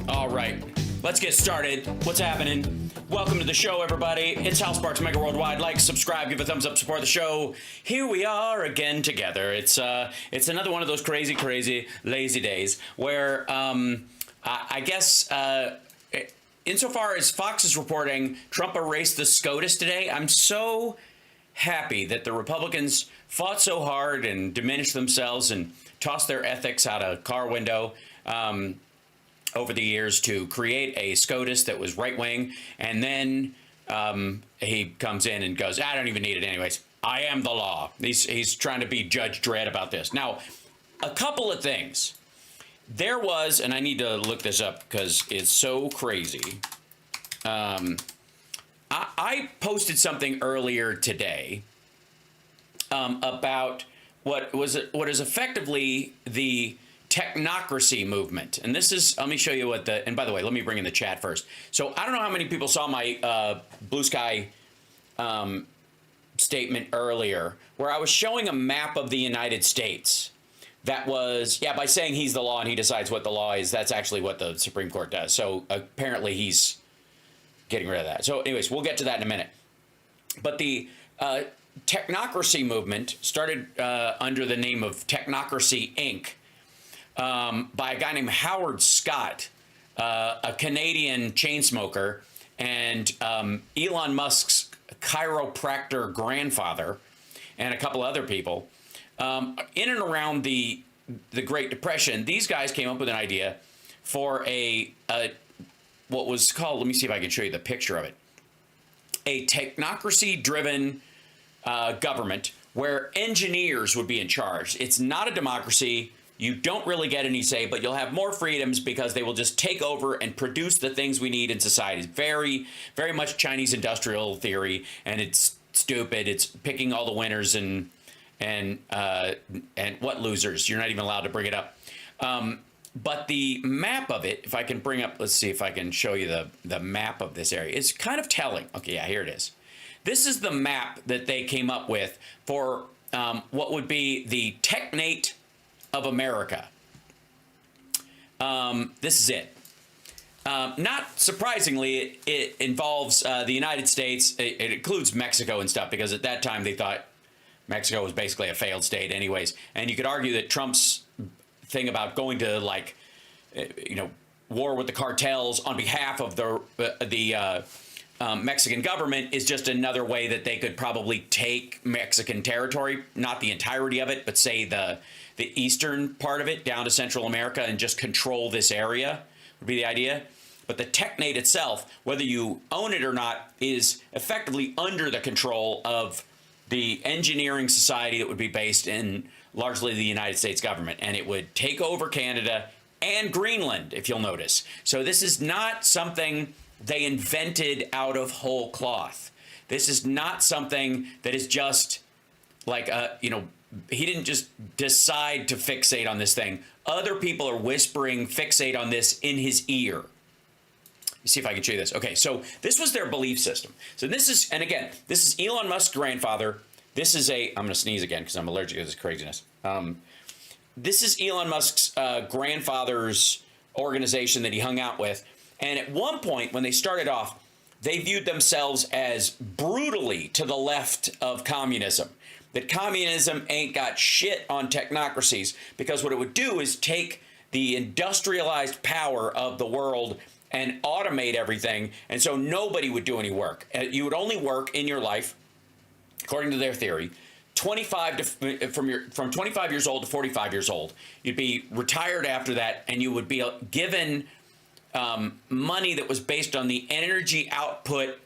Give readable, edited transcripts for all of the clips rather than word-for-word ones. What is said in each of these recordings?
All right, let's get started. What's happening? Welcome to the show, everybody. It's Hal Sparks Mega Worldwide. Like, subscribe, give a thumbs up, support the show. Here we are again together. It's another one of those crazy, lazy days where I guess insofar as Fox is reporting, Trump erased the SCOTUS today. I'm so happy that the Republicans fought so hard and diminished themselves and tossed their ethics out a car window over the years to create a SCOTUS that was right-wing. And then he comes in and goes, I don't even need it anyways. I am the law. He's trying to be Judge Dredd about this. Now, a couple of things. There was, and I need to look this up because it's so crazy. I posted something earlier today about what is effectively the technocracy movement. And this is, let me show you what and by the way, let me bring in the chat first. So I don't know how many people saw my Blue Sky statement earlier, where I was showing a map of the United States. That was, by saying he's the law and he decides what the law is, that's actually what the Supreme Court does. So apparently he's getting rid of that. So anyways, we'll get to that in a minute. But the technocracy movement started under the name of Technocracy, Inc., by a guy named Howard Scott, a Canadian chain smoker, and Elon Musk's chiropractor grandfather, and a couple other people. In and around the Great Depression, these guys came up with an idea for what was called, let me see if I can show you the picture of it, a technocracy-driven government where engineers would be in charge. It's not a democracy. You don't really get any say, but you'll have more freedoms because they will just take over and produce the things we need in society. It's very, very much Chinese industrial theory, and it's stupid. It's picking all the winners and what losers. You're not even allowed to bring it up. But the map of it, if I can bring up, let's see if I can show you the map of this area. It's kind of telling. Okay, yeah, here it is. This is the map that they came up with for what would be the Technate of America. This is it. Not surprisingly, it involves the United States. It includes Mexico and stuff because at that time they thought Mexico was basically a failed state anyways. And you could argue that Trump's thing about going to war with the cartels on behalf of the Mexican government is just another way that they could probably take Mexican territory, not the entirety of it, but say the eastern part of it down to Central America and just control this area would be the idea. But the Technate itself, whether you own it or not, is effectively under the control of the engineering society that would be based in largely the United States government. And it would take over Canada and Greenland, if you'll notice. So this is not something they invented out of whole cloth. This is not something that is just like, he didn't just decide to fixate on this thing. Other people are whispering fixate on this in his ear. Let me see if I can show you this. Okay, so this was their belief system. So this is, and again, this is Elon Musk's grandfather. This is I'm going to sneeze again because I'm allergic to this craziness. This is Elon Musk's grandfather's organization that he hung out with. And at one point, when they started off, they viewed themselves as brutally to the left of communism. That communism ain't got shit on technocracies because what it would do is take the industrialized power of the world and automate everything. And so nobody would do any work. You would only work in your life, according to their theory, from 25 years old to 45 years old. You'd be retired after that, and you would be given money that was based on the energy output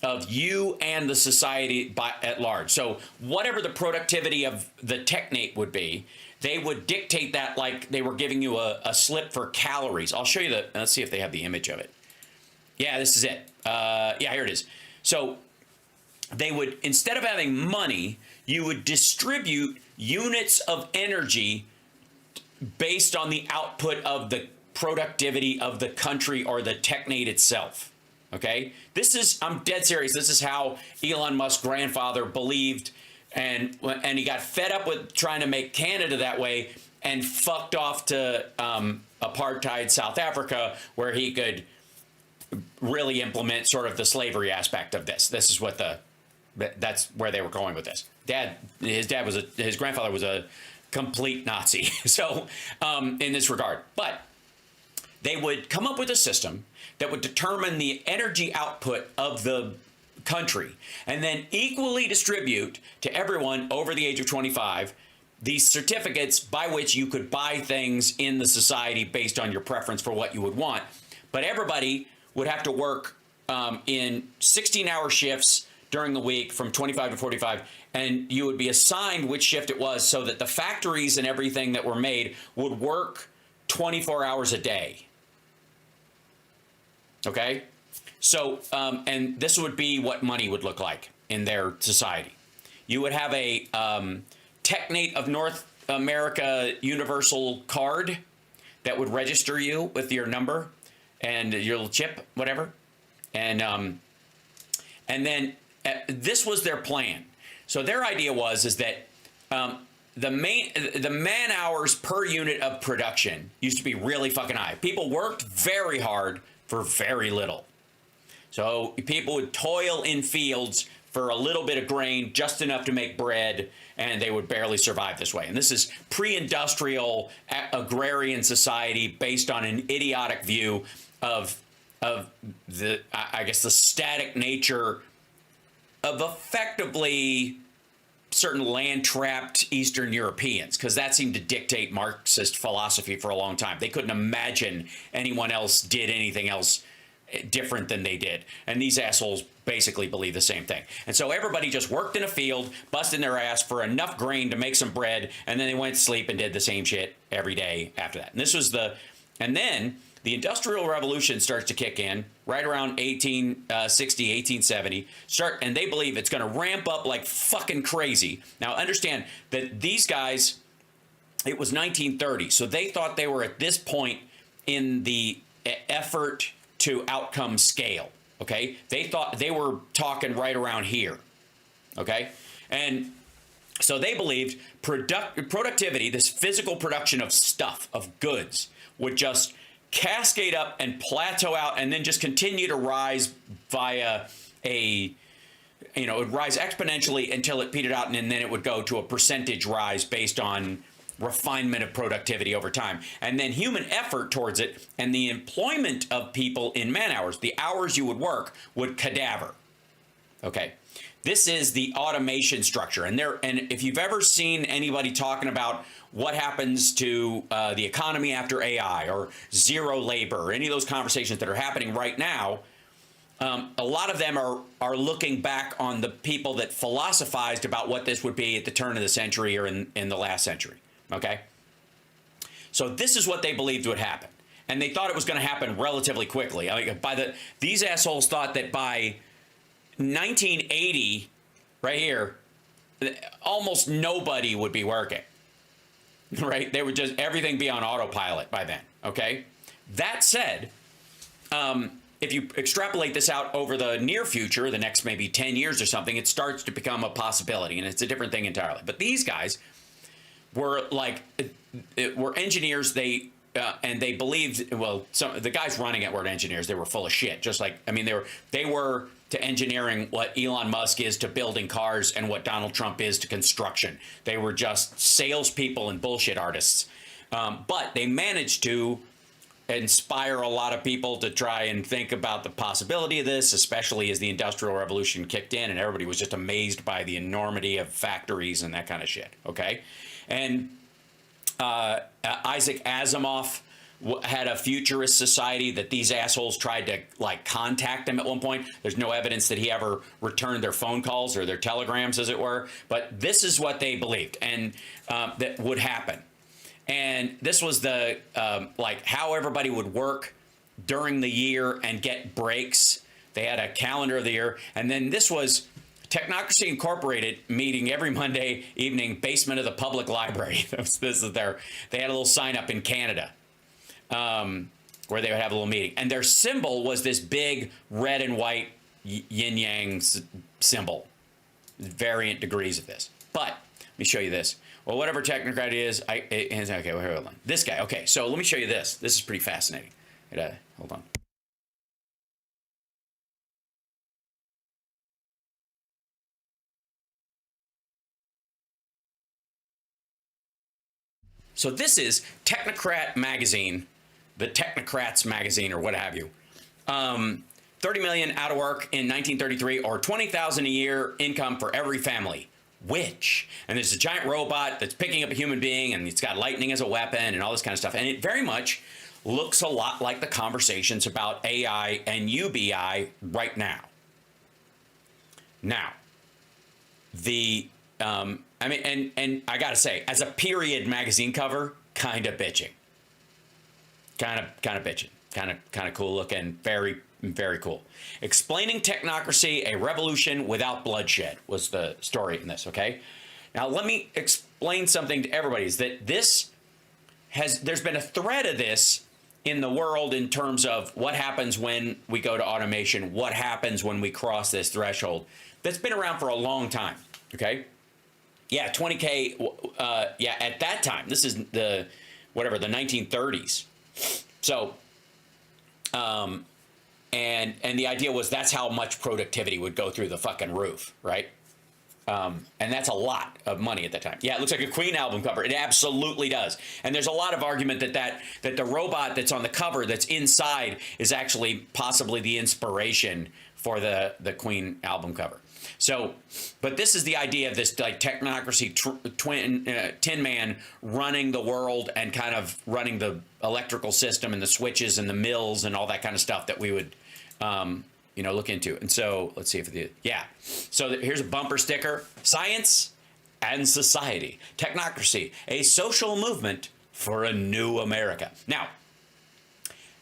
of you and the society at large. So whatever the productivity of the Technate would be, they would dictate that like they were giving you a slip for calories. I'll show you let's see if they have the image of it. Yeah, this is it. Here it is. So they would, instead of having money, you would distribute units of energy based on the output of the productivity of the country or the Technate itself. Okay, I'm dead serious. This is how Elon Musk's grandfather believed, and he got fed up with trying to make Canada that way, and fucked off to apartheid South Africa, where he could really implement sort of the slavery aspect of this. This is what that's where they were going with this. His grandfather was a complete Nazi. So in this regard, but they would come up with a system that would determine the energy output of the country and then equally distribute to everyone over the age of 25 these certificates by which you could buy things in the society based on your preference for what you would want. But everybody would have to work in 16-hour shifts during the week from 25 to 45, and you would be assigned which shift it was so that the factories and everything that were made would work 24 hours a day. Okay? So, and this would be what money would look like in their society. You would have a Technate of North America Universal card that would register you with your number and your little chip, whatever. And then this was their plan. So their idea is that the man hours per unit of production used to be really fucking high. People worked very hard for very little. So people would toil in fields for a little bit of grain, just enough to make bread, and they would barely survive this way. And this is pre-industrial agrarian society based on an idiotic view of the, I guess, the static nature of effectively certain land-trapped Eastern Europeans, because that seemed to dictate Marxist philosophy for a long time. They couldn't imagine anyone else did anything else different than they did. And these assholes basically believe the same thing. And so everybody just worked in a field, busting their ass for enough grain to make some bread, and then they went to sleep and did the same shit every day after that. And this was and then the Industrial Revolution starts to kick in right around 1860, 1870. And they believe it's going to ramp up like fucking crazy. Now, understand that these guys, it was 1930, so they thought they were at this point in the effort to outcome scale, okay? They thought they were talking right around here, okay? And so they believed productivity, this physical production of stuff, of goods, would just cascade up and plateau out and then just continue to rise via it would rise exponentially until it petered out, and then it would go to a percentage rise based on refinement of productivity over time. And then human effort towards it and the employment of people in man hours, the hours you would work, would cadaver. Okay. This is the automation structure. And if you've ever seen anybody talking about what happens to the economy after AI or zero labor or any of those conversations that are happening right now, a lot of them are looking back on the people that philosophized about what this would be at the turn of the century or in the last century. Okay? So this is what they believed would happen. And they thought it was going to happen relatively quickly. These assholes thought that by 1980, right here, almost nobody would be working. Right? They would just, everything be on autopilot by then. Okay? That said, if you extrapolate this out over the near future, the next maybe 10 years or something, it starts to become a possibility, and it's a different thing entirely. But these guys were engineers. And they believed, the guys running it weren't engineers. They were full of shit. Just like, they were to engineering what Elon Musk is to building cars and what Donald Trump is to construction. They were just salespeople and bullshit artists. But they managed to inspire a lot of people to try and think about the possibility of this, especially as the Industrial Revolution kicked in and everybody was just amazed by the enormity of factories and that kind of shit. Okay. And Isaac Asimov had a futurist society that these assholes tried to contact him at one point. There's no evidence that he ever returned their phone calls or their telegrams, as it were. But this is what they believed and that would happen. And this was the how everybody would work during the year and get breaks. They had a calendar of the year. And then this was Technocracy Incorporated meeting every Monday evening, basement of the public library. They had a little sign up in Canada where they would have a little meeting. And their symbol was this big red and white yin yang symbol. Variant degrees of this. But let me show you this. well, whatever technocrat is, okay, well, hold on. This guy, okay, so let me show you this. This is pretty fascinating. Hold on. So this is Technocrat magazine, the Technocrats magazine, or what have you. 30 million out of work in 1933, or 20,000 a year income for every family. Which, and there's a giant robot that's picking up a human being, and it's got lightning as a weapon and all this kind of stuff. And it very much looks a lot like the conversations about AI and UBI right now. Now, I mean, and I gotta say, as a period magazine cover, kind of bitching. Kind of bitching. Kind of cool looking. Very, very cool. Explaining technocracy, a revolution without bloodshed was the story in this, okay? Now, let me explain something to everybody, is that there's been a thread of this in the world in terms of what happens when we go to automation, what happens when we cross this threshold. That's been around for a long time, okay? Yeah, 20K, yeah, at that time, this is the 1930s. So, and the idea was that's how much productivity would go through the fucking roof, right? And that's a lot of money at that time. Yeah, it looks like a Queen album cover. It absolutely does. And there's a lot of argument that the robot that's on the cover that's inside is actually possibly the inspiration for the Queen album cover. So, but this is the idea of this like technocracy tin man running the world and kind of running the electrical system and the switches and the mills and all that kind of stuff that we would, look into. And so let's see if So here's a bumper sticker: Science and Society, Technocracy, a social movement for a new America. Now,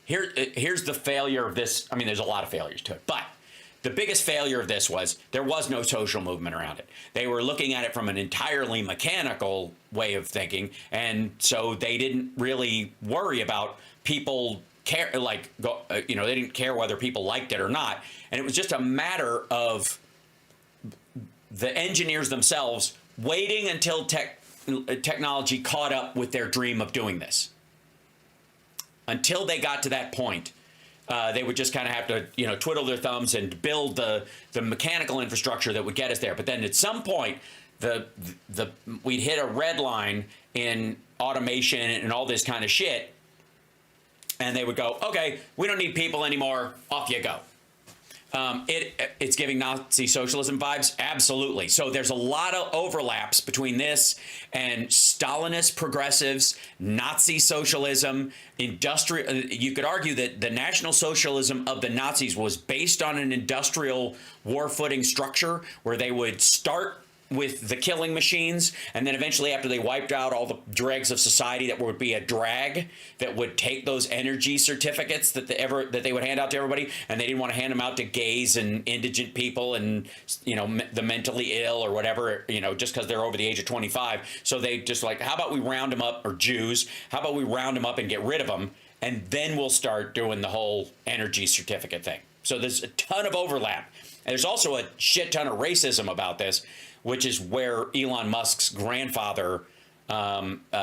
here's the failure of this. I mean, there's a lot of failures to it, but the biggest failure of this was there was no social movement around it. They were looking at it from an entirely mechanical way of thinking, and so they didn't really worry about people they didn't care whether people liked it or not, and it was just a matter of the engineers themselves waiting until technology caught up with their dream of doing this. Until they got to that point, they would just kind of have to, twiddle their thumbs and build the mechanical infrastructure that would get us there. But then at some point, we'd hit a red line in automation and all this kind of shit, and they would go, okay, we don't need people anymore, off you go. It's giving Nazi socialism vibes, absolutely. So there's a lot of overlaps between this and Stalinist progressives, Nazi socialism, industrial. You could argue that the National Socialism of the Nazis was based on an industrial war footing structure where they would start with the killing machines, and then eventually, after they wiped out all the dregs of society, that would be a drag that would take those energy certificates that they would hand out to everybody, and they didn't want to hand them out to gays and indigent people and the mentally ill or whatever, just because they're over the age of 25. So they just like, how about we round them up, or Jews? How about we round them up and get rid of them, and then we'll start doing the whole energy certificate thing. So there's a ton of overlap. And there's also a shit ton of racism about this, which is where Elon Musk's grandfather, Haldeman,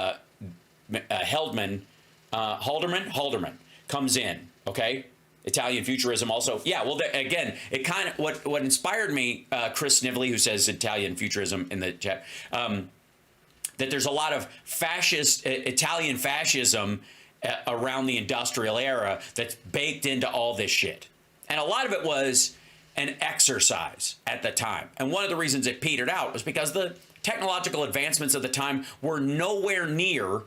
comes in, okay? Italian futurism also. Yeah, well, again, it kind of, what inspired me, Chris Snively, who says Italian futurism in the chat, that there's a lot of Italian fascism around the industrial era that's baked into all this shit. And a lot of it was an exercise at the time. And one of the reasons it petered out was because the technological advancements of the time were nowhere near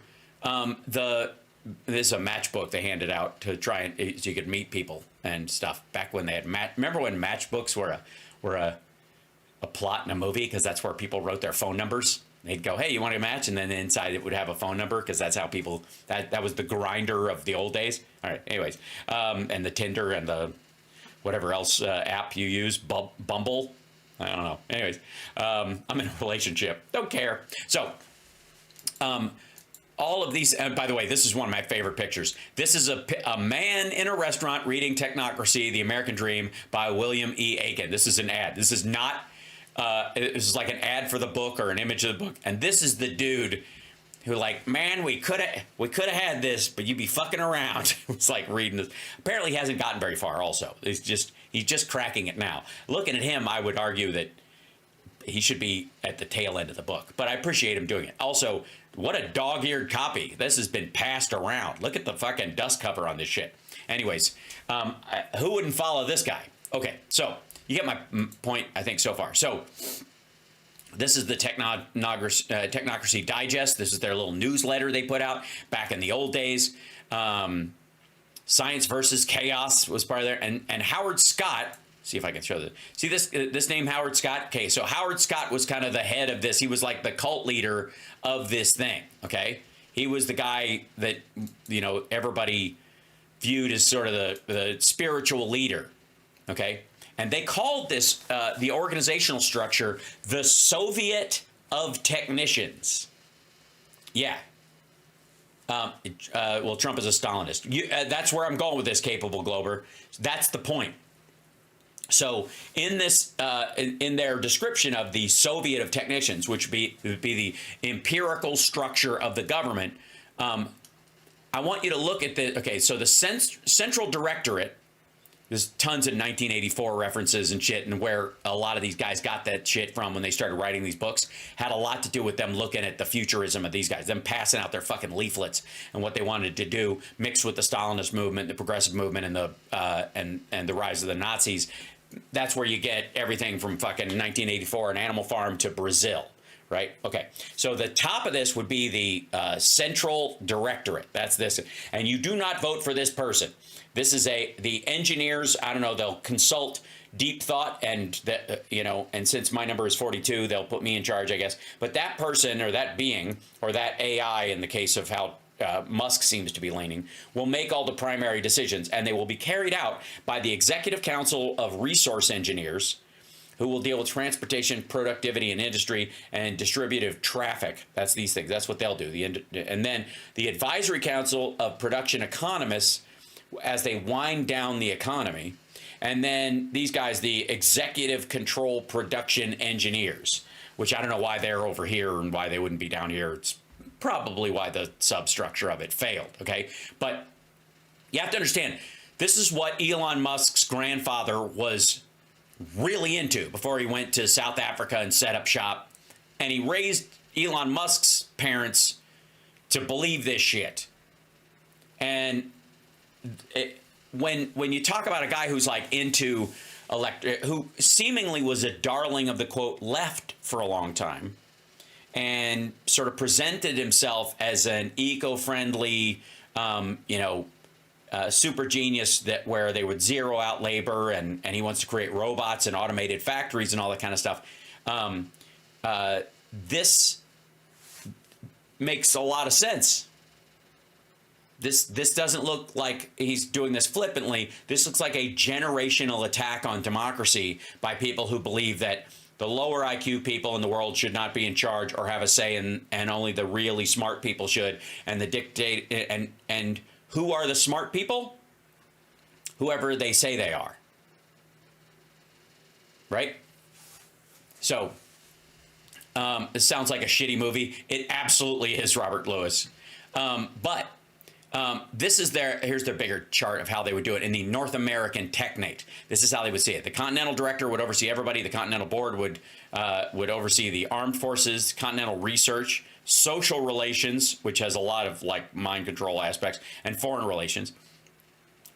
this is a matchbook they handed out to try and so you could meet people and stuff back when they had remember when matchbooks were a plot in a movie, because that's where people wrote their phone numbers. They'd go, hey, you want a match? And then inside it would have a phone number, because that's how people, that was the grinder of the old days. All right, anyways, and the Tinder and the whatever else app you use, Bumble. I don't know. Anyways, I'm in a relationship. Don't care. So, all of these, and by the way, this is one of my favorite pictures. This is a man in a restaurant reading Technocracy, The American Dream by William E. Aiken. This is an ad. This is not It was like an ad for the book or an image of the book. And this is the dude who, like, man, we could have had this, but you'd be fucking around. It's like reading this. Apparently he hasn't gotten very far also. He's just cracking it now. Looking at him, I would argue that he should be at the tail end of the book, but I appreciate him doing it. Also, what a dog-eared copy. This has been passed around. Look at the fucking dust cover on this shit. Anyways, who wouldn't follow this guy? Okay, so you get my point, I think, so far. So this is the Technocracy Digest. This is their little newsletter they put out back in the old days. Science versus Chaos was part of there. And Howard Scott, see if I can show this. See this name, Howard Scott? Okay, so Howard Scott was kind of the head of this. He was like the cult leader of this thing, okay? He was the guy that, everybody viewed as sort of the spiritual leader, okay? And they called this, the organizational structure, the Soviet of Technicians. Yeah. Well, Trump is a Stalinist. That's where I'm going with this, Capable Glober. That's the point. So in this, in their description of the Soviet of Technicians, which would be the empirical structure of the government, I want you to look at the, okay, so the Central Directorate, there's tons of 1984 references and shit, and where a lot of these guys got that shit from when they started writing these books had a lot to do with them looking at the futurism of these guys, them passing out their fucking leaflets and what they wanted to do, mixed with the Stalinist movement, the progressive movement, and the rise of the Nazis. That's where you get everything from fucking 1984 and Animal Farm to Brazil, right? Okay, so the top of this would be the Central Directorate. That's this, and you do not vote for this person. This is the engineers. I don't know. They'll consult Deep Thought, and and since my number is 42, they'll put me in charge, I guess. But that person, or that being, or that AI, in the case of how Musk seems to be leaning, will make all the primary decisions, and they will be carried out by the Executive Council of Resource Engineers, who will deal with transportation, productivity, and industry, and distributive traffic. That's these things. That's what they'll do. And then the Advisory Council of Production Economists, as they wind down the economy. And then these guys, the Executive Control Production Engineers, which I don't know why they're over here and why they wouldn't be down here. It's probably why the substructure of it failed, okay? But you have to understand, this is what Elon Musk's grandfather was really into before he went to South Africa and set up shop. And he raised Elon Musk's parents to believe this shit. And when you talk about a guy who's like into who seemingly was a darling of the, quote, left for a long time, and sort of presented himself as an eco-friendly, super genius where they would zero out labor, and he wants to create robots and automated factories and all that kind of stuff. This makes a lot of sense. This doesn't look like he's doing this flippantly. This looks like a generational attack on democracy by people who believe that the lower IQ people in the world should not be in charge or have a say, and only the really smart people should. And the dictate and who are the smart people? Whoever they say they are. Right? So it sounds like a shitty movie. It absolutely is, Robert Lewis. But this is here's their bigger chart of how they would do it in the North American Technate. This is how they would see it. The Continental Director would oversee everybody. The Continental Board would oversee the Armed Forces, Continental Research, Social Relations, which has a lot of like mind control aspects, and Foreign Relations.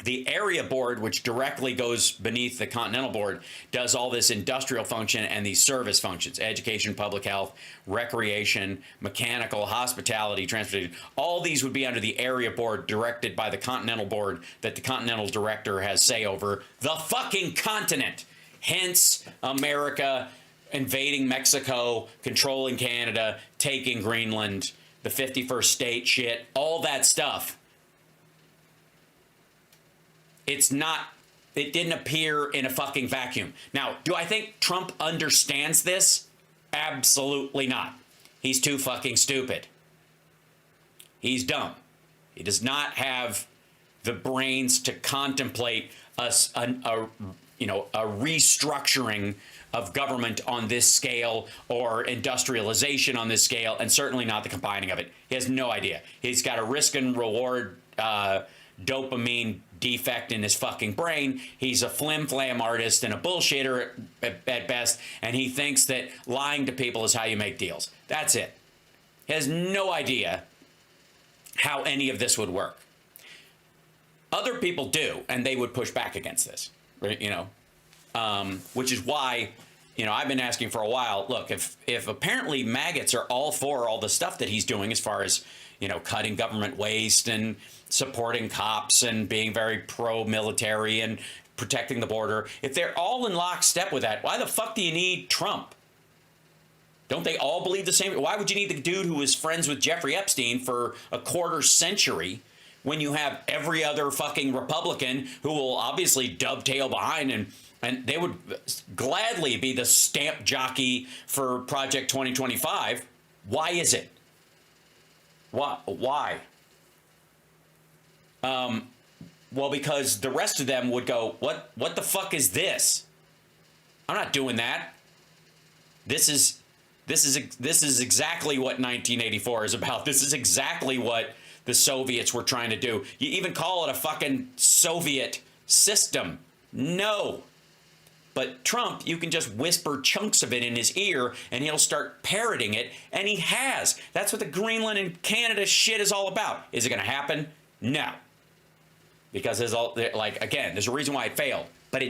The Area Board, which directly goes beneath the Continental Board, does all this industrial function and these service functions: education, public health, recreation, mechanical, hospitality, transportation. All these would be under the Area Board, directed by the Continental Board, that the Continental Director has say over the fucking continent. Hence, America invading Mexico, controlling Canada, taking Greenland, the 51st state shit, all that stuff. It didn't appear in a fucking vacuum. Now, do I think Trump understands this? Absolutely not. He's too fucking stupid. He's dumb. He does not have the brains to contemplate a a restructuring of government on this scale or industrialization on this scale, and certainly not the combining of it. He has no idea. He's got a risk and reward dopamine defect in his fucking brain. He's a flim-flam artist and a bullshitter at best, and he thinks that lying to people is how you make deals. That's it. He has no idea how any of this would work. Other people do, and they would push back against this, right? Which is why, I've been asking for a while, look, if apparently maggots are all for all the stuff that he's doing as far as, cutting government waste and supporting cops and being very pro-military and protecting the border, if they're all in lockstep with that, why the fuck do you need Trump? Don't they all believe the same? Why would you need the dude who was friends with Jeffrey Epstein for a quarter century when you have every other fucking Republican who will obviously dovetail behind and they would gladly be the stamp jockey for Project 2025? Why is it? Why? Well, because the rest of them would go, what the fuck is this? I'm not doing that. This is exactly what 1984 is about. This is exactly what the Soviets were trying to do. You even call it a fucking Soviet system. No. But Trump, you can just whisper chunks of it in his ear and he'll start parroting it, and he has. That's what the Greenland and Canada shit is all about. Is it going to happen? No. Because there's again, there's a reason why it failed. But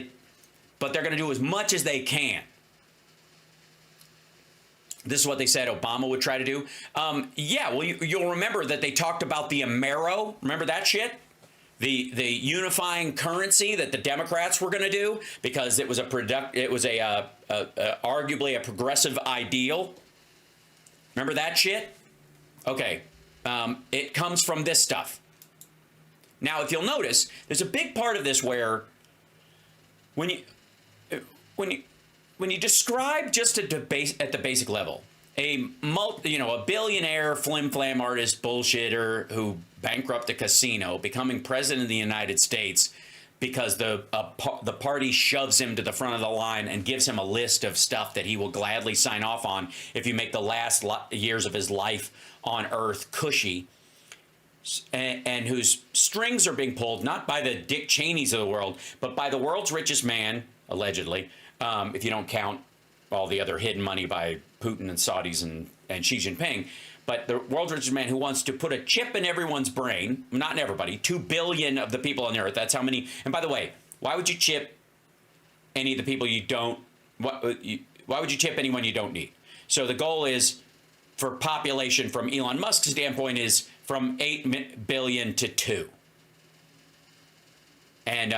they're going to do as much as they can. This is what they said Obama would try to do. Yeah, well, you'll remember that they talked about the Amero. Remember that shit? The unifying currency that the Democrats were going to do because it was arguably a progressive ideal. Remember that shit? Okay, it comes from this stuff. Now, if you'll notice, there's a big part of this where when you describe just at the basic level, a billionaire flim-flam artist bullshitter who bankrupted a casino becoming president of the United States because the party shoves him to the front of the line and gives him a list of stuff that he will gladly sign off on if you make the last years of his life on Earth cushy, and whose strings are being pulled not by the Dick Cheneys of the world, but by the world's richest man, allegedly, if you don't count all the other hidden money by Putin and Saudis and Xi Jinping. But the world's richest man who wants to put a chip in everyone's brain, not in everybody, 2 billion of the people on the earth. That's how many. And by the way, why would you chip any of the people you don't, why would you chip anyone you don't need? So the goal is for population from Elon Musk's standpoint is from 8 billion to 2. And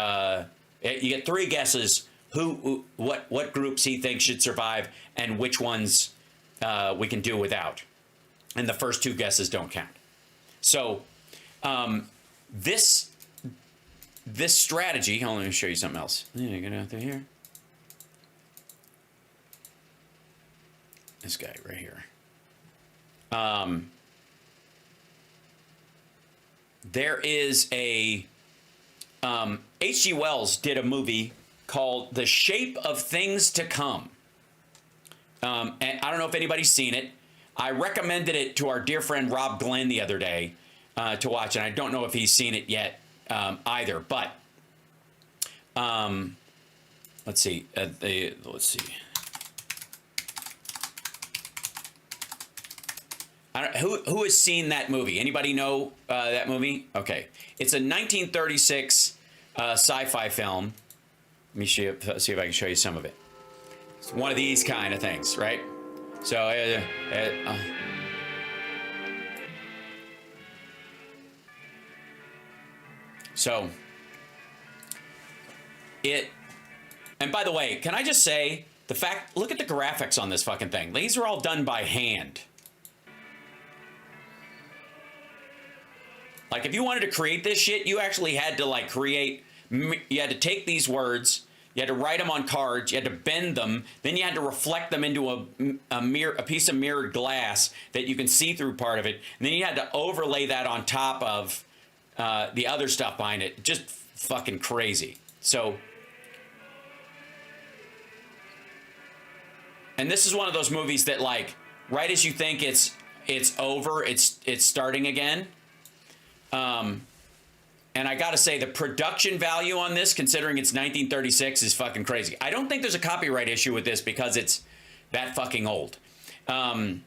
you get 3 guesses what groups he thinks should survive and which ones we can do without. And the first 2 guesses don't count. So this strategy, hold on, let me show you something else. Yeah, get out there here. This guy right here. There is a H.G. Wells did a movie called The Shape of Things to Come. And I don't know if anybody's seen it. I recommended it to our dear friend Rob Glenn the other day to watch, and I don't know if he's seen it yet either. But let's see. Let's see. Who has seen that movie? Anybody know that movie? Okay. It's a 1936 sci-fi film. Let me see if I can show you some of it. It's one of these kind of things, right? So, and by the way, can I just say, look at the graphics on this fucking thing. These are all done by hand. Like, if you wanted to create this shit, you actually had to, you had to take these words, you had to write them on cards, you had to bend them, then you had to reflect them into a piece of mirrored glass that you can see through part of it, and then you had to overlay that on top of the other stuff behind it. Just fucking crazy. So, and this is one of those movies that, like, right as you think it's over, it's starting again. And I gotta say, the production value on this, considering it's 1936, is fucking crazy. I don't think there's a copyright issue with this because it's that fucking old. And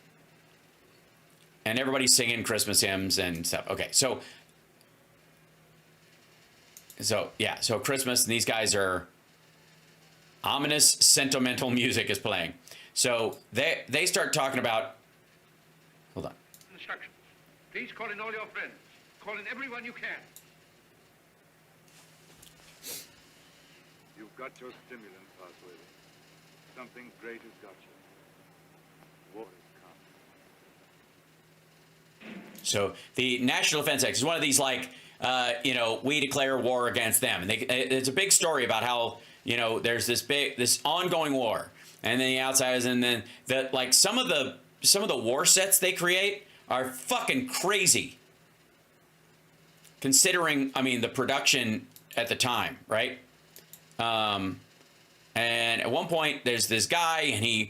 everybody's singing Christmas hymns and stuff. Okay, so yeah, so Christmas, and these guys are ominous, sentimental music is playing. So they start talking about. Hold on. Instructions. Please call in all your friends. Call in everyone you can. You've got your stimulant, Password. Something great has got you. War has come. So the National Defense Act is one of these, like, we declare war against them. And it's a big story about how, there's this ongoing war. And then the outsiders, and then some of the war sets they create are fucking crazy. Considering, the production at the time, right? And at one point, there's this guy, and the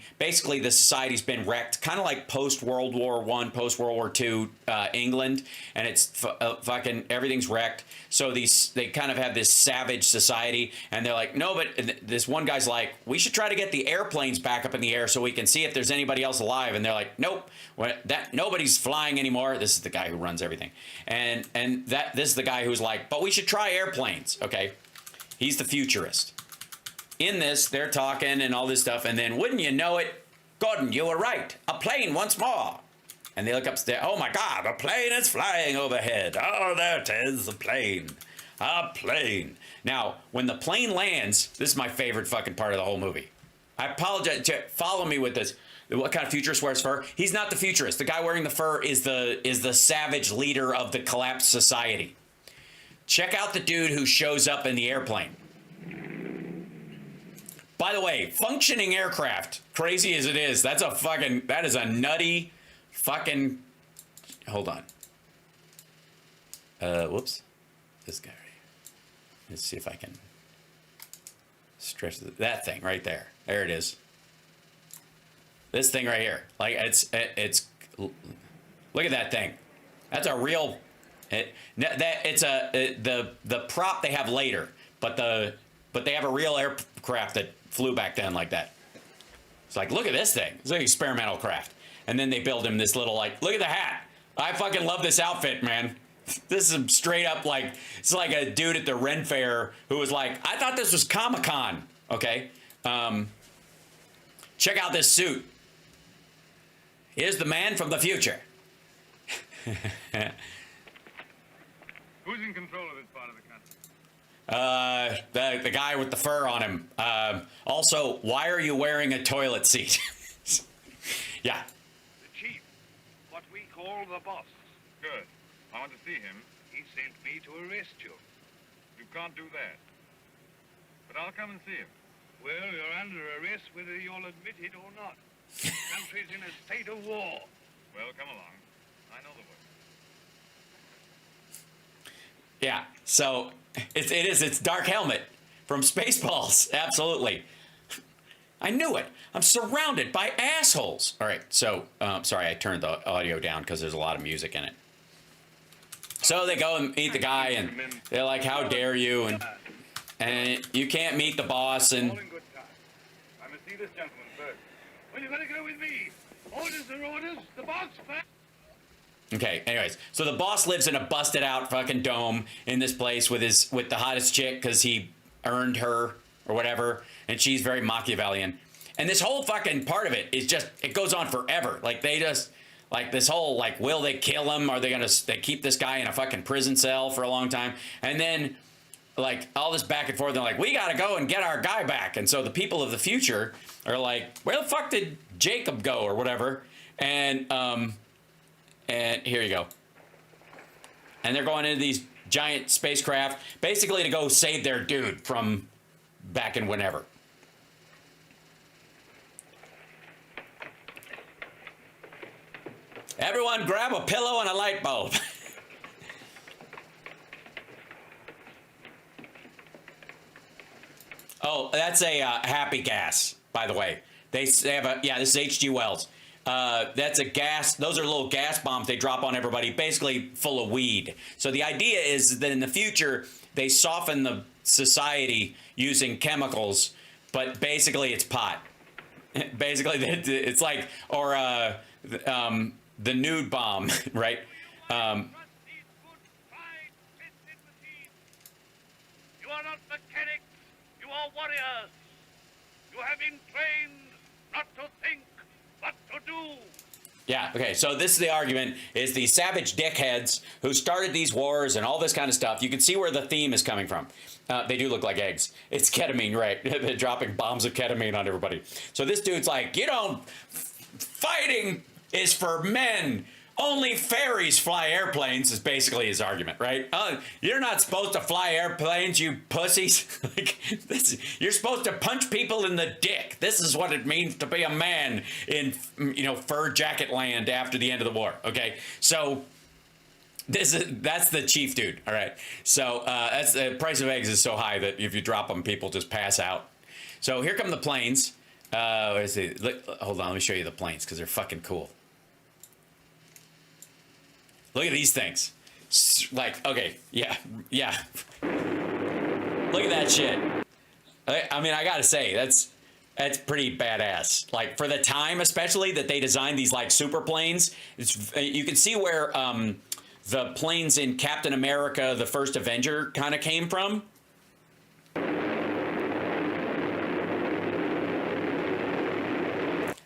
society's been wrecked, kind of like post-World War I, post-World War II England, and it's fucking, everything's wrecked. So they kind of have this savage society, and they're like, no, but this one guy's like, we should try to get the airplanes back up in the air so we can see if there's anybody else alive. And they're like, nope, nobody's flying anymore. This is the guy who runs everything. And this is the guy who's like, but we should try airplanes, okay? He's the futurist. In this, they're talking and all this stuff, and then, wouldn't you know it, Gordon, you were right. A plane once more. And they look upstairs. Oh my God, a plane is flying overhead. Oh, there it is, a plane. A plane. Now, when the plane lands, this is my favorite fucking part of the whole movie. I apologize. Follow me with this. What kind of futurist wears fur? He's not the futurist. The guy wearing the fur is the savage leader of the collapsed society. Check out the dude who shows up in the airplane. By the way, functioning aircraft, crazy as it is, that is a nutty fucking, hold on. Whoops. This guy right here. Let's see if I can stretch that thing right there. There it is. This thing right here. Like, it's look at that thing. That's a real, the prop they have later, but they have a real aircraft that flew back then like that. It's like, look at this thing. It's like experimental craft. And then they build him this little, like, look at the hat. I fucking love this outfit, man. This is straight up like, it's like a dude at the Ren Fair who was like, I thought this was Comic-Con. Okay. Check out this suit. Here's the man from the future. Who's in control of this part of the country? The guy with the fur on him. Also, why are you wearing a toilet seat? Yeah. The chief. What we call the boss. Good. I want to see him. He sent me to arrest you. You can't do that. But I'll come and see him. Well, you're under arrest whether you'll admit it or not. The country's in a state of war. Well, come along. I know the way. Yeah, so it's Dark Helmet from Spaceballs. Absolutely. I knew it. I'm surrounded by assholes. All right, so sorry, I turned the audio down because there's a lot of music in it. So they go and meet the guy, and they're like, how dare you, and you can't meet the boss, and All in good time. I must see this gentleman first. Well, you better go with me. Orders are orders. The boss first. okay, anyways, so the boss lives in a busted out fucking dome in this place with the hottest chick because he earned her or whatever, and she's very Machiavellian. And this whole fucking part of it is just, it goes on forever. Like, they just, like, this whole, like, will they kill him? Are they keep this guy in a fucking prison cell for a long time? And then, like, all this back and forth, they're like, we gotta go and get our guy back. And so the people of the future are like, where the fuck did Jacob go or whatever? And here you go. And they're going into these giant spacecraft, basically to go save their dude from back in whenever. Everyone grab a pillow and a light bulb. Oh, that's a happy gas, by the way. They have a, yeah, this is H.G. Wells. That's a gas, those are little gas bombs they drop on everybody, basically full of weed. So the idea is that in the future, they soften the society using chemicals, but basically it's pot. Basically, it's like, or the nude bomb, right? You are not mechanics, you are warriors. You have been trained not to think, but to do. Yeah, okay, so this is the argument, is the savage dickheads who started these wars and all this kind of stuff. You can see where the theme is coming from. They do look like eggs. It's ketamine, right? They're dropping bombs of ketamine on everybody. So this dude's like, you don't, fighting is for men. Only fairies fly airplanes is basically his argument, right? You're not supposed to fly airplanes, you pussies. Like, you're supposed to punch people in the dick. This is what it means to be a man in, fur jacket land after the end of the war. Okay, so that's the chief dude. All right, so that's the price of eggs is so high that if you drop them, people just pass out. So here come the planes. Hold on, let me show you the planes because they're fucking cool. Look at these things. Like, okay, yeah. Look at that shit. I mean, I gotta say, that's pretty badass. Like, for the time, especially, that they designed these, like, super planes, you can see where the planes in Captain America, the First Avenger, kind of came from.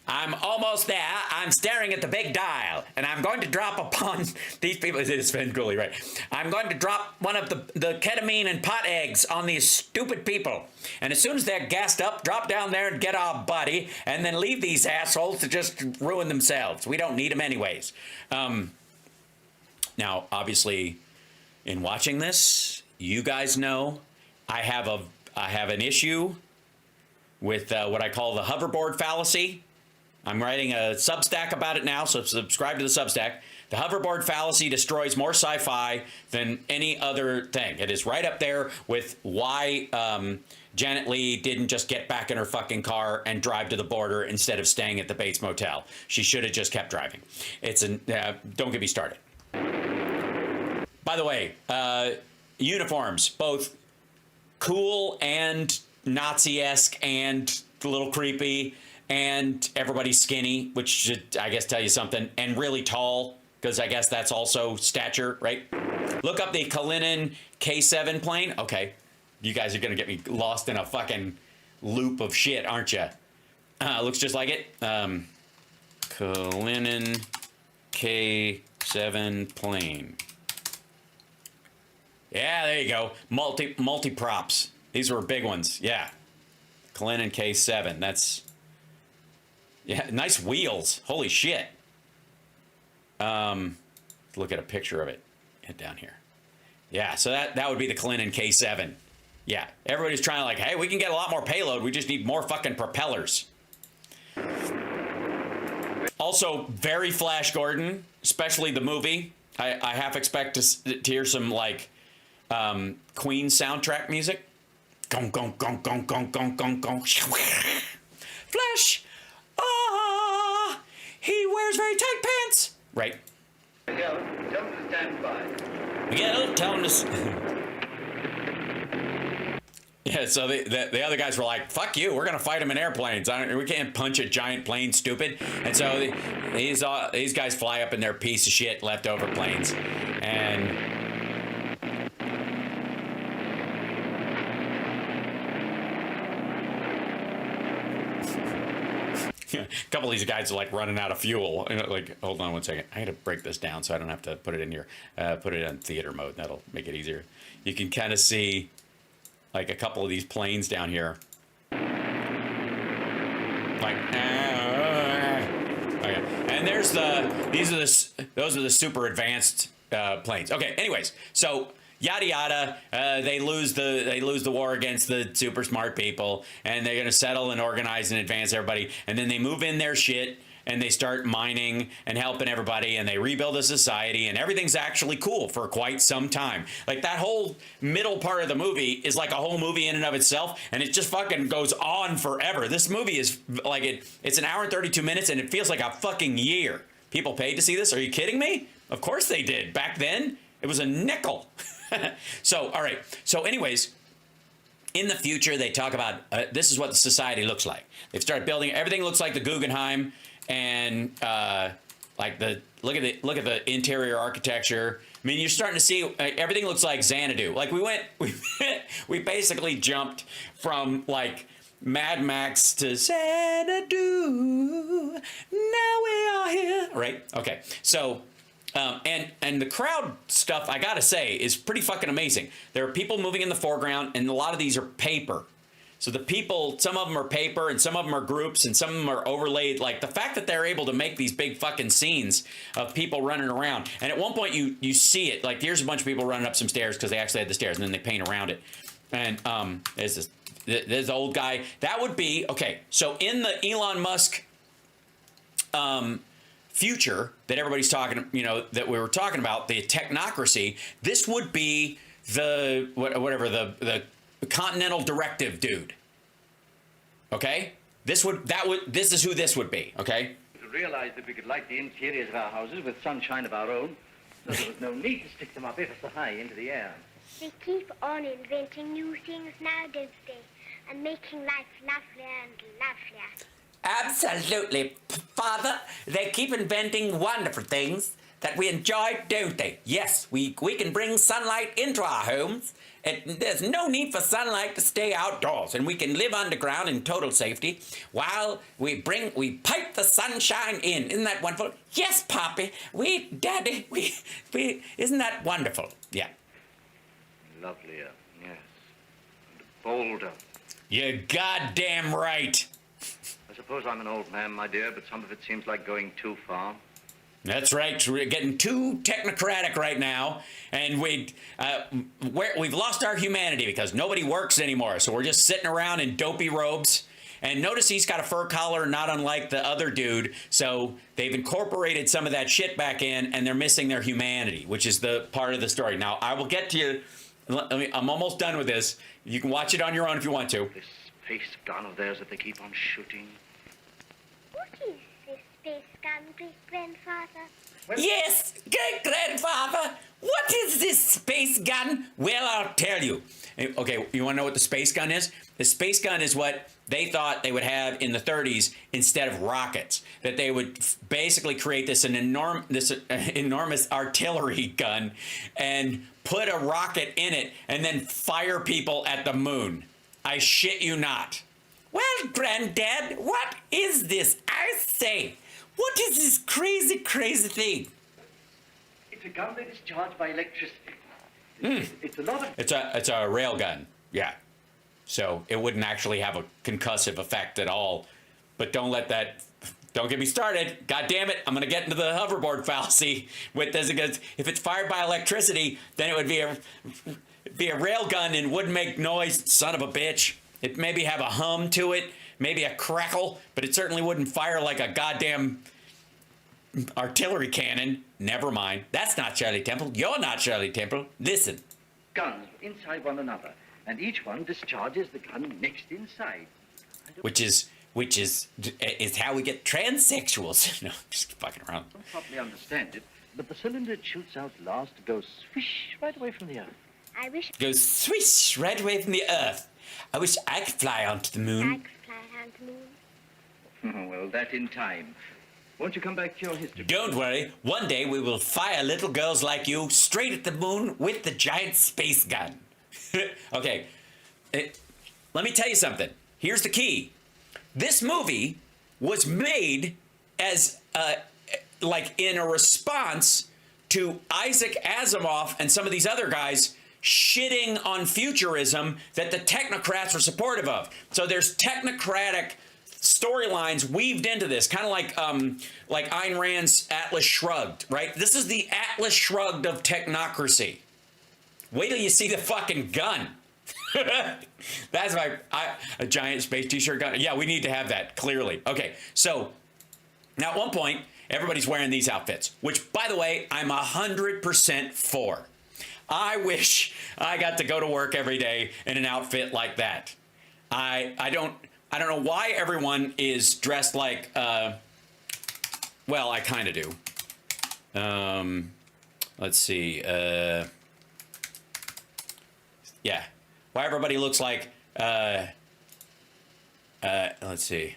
I'm almost there. I'm staring at the big dial, and I'm going to drop upon these people. It's Sven Cooley, right? I'm going to drop one of the ketamine and pot eggs on these stupid people. And as soon as they're gassed up, drop down there and get our buddy, and then leave these assholes to just ruin themselves. We don't need them anyways. Now, obviously, in watching this, you guys know I have an issue with what I call the hoverboard fallacy. I'm writing a Substack about it now, so subscribe to the Substack. The hoverboard fallacy destroys more sci-fi than any other thing. It is right up there with why Janet Leigh didn't just get back in her fucking car and drive to the border instead of staying at the Bates Motel. She should have just kept driving. Don't get me started. By the way, uniforms, both cool and Nazi-esque and a little creepy, and everybody's skinny, which should, I guess, tell you something, and really tall, because I guess that's also stature, right? Look up the Kalinin K7 plane. Okay, you guys are going to get me lost in a fucking loop of shit, aren't you? Looks just like it. Kalinin K7 plane. Yeah, there you go. Multi-props. These were big ones. Yeah. Kalinin K7. That's... Yeah, nice wheels. Holy shit. Look at a picture of it. Head down here. Yeah, so that would be the Kalinin K7. Yeah, everybody's trying to like, hey, we can get a lot more payload. We just need more fucking propellers. Also, very Flash Gordon, especially the movie. I half expect to hear some like Queen soundtrack music. Gong, gong, gong, gong, gong, gong, gong, gong. Flash! Ah! He wears very tight pants! Right. Miguel, tell him to stand by. Miguel, tell him to... Yeah, so the other guys were like, fuck you, we're going to fight them in airplanes. We can't punch a giant plane, stupid. And so these guys fly up in their piece of shit leftover planes. And... a couple of these guys are like running out of fuel. Like, hold on one second. I got to break this down so I don't have to put it in here. Put it on theater mode. That'll make it easier. You can kind of see like a couple of these planes down here. Like, okay. And there's those are the super advanced planes. Okay. Anyways, so yada yada. They lose the war against the super smart people, and they're gonna settle and organize and advance everybody, and then they move in their shit, and they start mining and helping everybody, and they rebuild a society, and everything's actually cool for quite some time. Like, that whole middle part of the movie is like a whole movie in and of itself, and it just fucking goes on forever. This movie is like, it's an hour and 32 minutes, and it feels like a fucking year. People paid to see this? Are you kidding me? Of course they did. Back then, it was a nickel. So, all right. So anyways, in the future, they talk about this is what the society looks like. They've started building. Everything looks like the Guggenheim, and like look at the interior architecture. I mean, you're starting to see everything looks like Xanadu. Like we basically jumped from like Mad Max to Xanadu. Now we are here. Right? Okay. So. And the crowd stuff, I gotta say, is pretty fucking amazing. There are people moving in the foreground, and a lot of these are paper. So the people, some of them are paper, and some of them are groups, and some of them are overlaid. Like, the fact that they're able to make these big fucking scenes of people running around. And at one point, you see it. Like, here's a bunch of people running up some stairs because they actually had the stairs, and then they paint around it. And there's the old guy. That would be, okay, so in the Elon Musk future that everybody's talking, that we were talking about, the technocracy, this would be the the Continental Directive dude. Okay? This is who this would be, okay? To realize that we could light the interiors of our houses with sunshine of our own, so there was no need to stick them up ever so high into the air. They keep on inventing new things now, don't they? And making life lovelier and lovelier. Absolutely, Father. They keep inventing wonderful things that we enjoy, don't they? Yes, we can bring sunlight into our homes. There's no need for sunlight to stay outdoors, and we can live underground in total safety while we pipe the sunshine in. Isn't that wonderful? Yes, Poppy. Daddy, isn't that wonderful? Yeah. Lovelier, yes. And bolder. You're goddamn right. I suppose I'm an old man, my dear, but some of it seems like going too far. That's right. We're getting too technocratic right now, and we've lost our humanity because nobody works anymore. So we're just sitting around in dopey robes. And notice he's got a fur collar, not unlike the other dude. So they've incorporated some of that shit back in, and they're missing their humanity, which is the part of the story. Now, I will get to you. I'm almost done with this. You can watch it on your own if you want to. This space gun of theirs that they keep on shooting. What is this space gun, great-grandfather? Yes, great-grandfather. What is this space gun? Well, I'll tell you. Okay, you want to know what the space gun is? The space gun is what they thought they would have in the 30s instead of rockets. That they would basically create this enormous artillery gun and put a rocket in it and then fire people at the moon. I shit you not. Well, Granddad, what is this? I say, what is this crazy, crazy thing? It's a gun that is charged by electricity. It's a lot of... It's a rail gun, yeah. So it wouldn't actually have a concussive effect at all. But don't get me started. God damn it, I'm going to get into the hoverboard fallacy with this. If it's fired by electricity, then it would be a rail gun and wouldn't make noise, son of a bitch. It maybe have a hum to it, maybe a crackle, but it certainly wouldn't fire like a goddamn artillery cannon. Never mind. That's not Shirley Temple. You're not Shirley Temple. Listen. Guns inside one another, and each one discharges the gun next inside. Which is how we get transsexuals. No, just fucking around. I don't properly understand it, but the cylinder it shoots out last goes swish right away from the earth. I wish Goes swish right away from the earth. I wish I could fly onto the I moon. could fly on the moon. Well, that in time. Won't you come back to your history? Don't worry. One day we will fire little girls like you straight at the moon with the giant space gun. Okay. Let me tell you something. Here's the key. This movie was made as like in a response to Isaac Asimov and some of these other guys shitting on futurism that the technocrats were supportive of. So there's technocratic storylines weaved into this, kind of like Ayn Rand's Atlas Shrugged, right? This is the Atlas Shrugged of technocracy. Wait till you see the fucking gun. That's a giant space t-shirt gun. Yeah, we need to have that, clearly. Okay, so Now, at one point, everybody's wearing these outfits, which, by the way, I'm 100% for. I wish I got to go to work every day in an outfit like that. I don't know why everyone is dressed like, well, I kind of do. Let's see. Yeah. Why everybody looks like, let's see.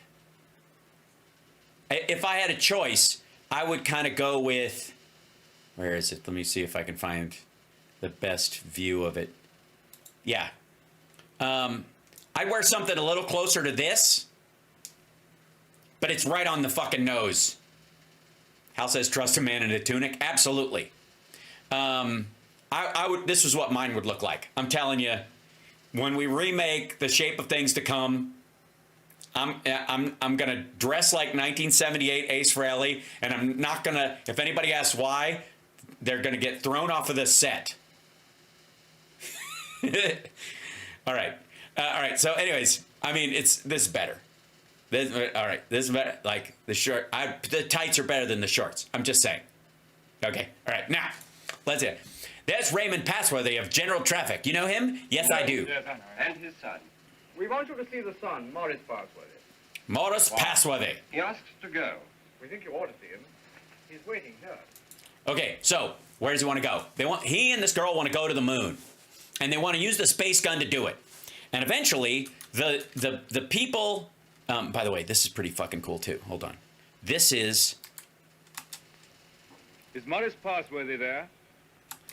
If I had a choice, I would kind of go with, where is it? Let me see if I can find the best view of it. Yeah. I'd wear something a little closer to this, but it's right on the fucking nose. Hal says, trust a man in a tunic. Absolutely. I would, this is what mine would look like. I'm telling you, when we remake The Shape of Things to Come, I'm gonna dress like 1978 Ace Frehley, and I'm not gonna, if anybody asks why, they're gonna get thrown off of the set. All right. So anyways, I mean, this is better. This is better. Like the tights are better than the shorts. I'm just saying. Okay. All right. Now, let's see. There's Raymond Passworthy of General Traffic. You know him? Yes, I do. Yes, I know. And his son. We want you to see the son, Morris Passworthy. Morris Passworthy. He asks to go. We think you ought to see him. He's waiting here. Okay, so where does he want to go? He and this girl want to go to the moon, and they want to use the space gun to do it. And eventually, the people. By the way, this is pretty fucking cool too. Hold on. This is. Is Morris Passworthy there?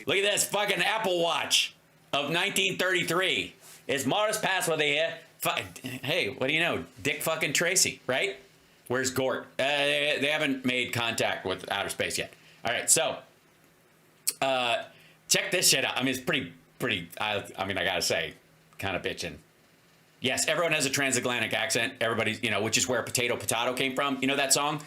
Look at this fucking Apple Watch of 1933. Is Morris Passworthy here? Hey, what do you know? Dick fucking Tracy, right? Where's Gort? They haven't made contact with outer space yet. All right, so check this shit out. I mean, it's pretty. I mean, I gotta say, kind of bitching. Yes, everyone has a transatlantic accent. Everybody's, which is where potato came from. You know that song?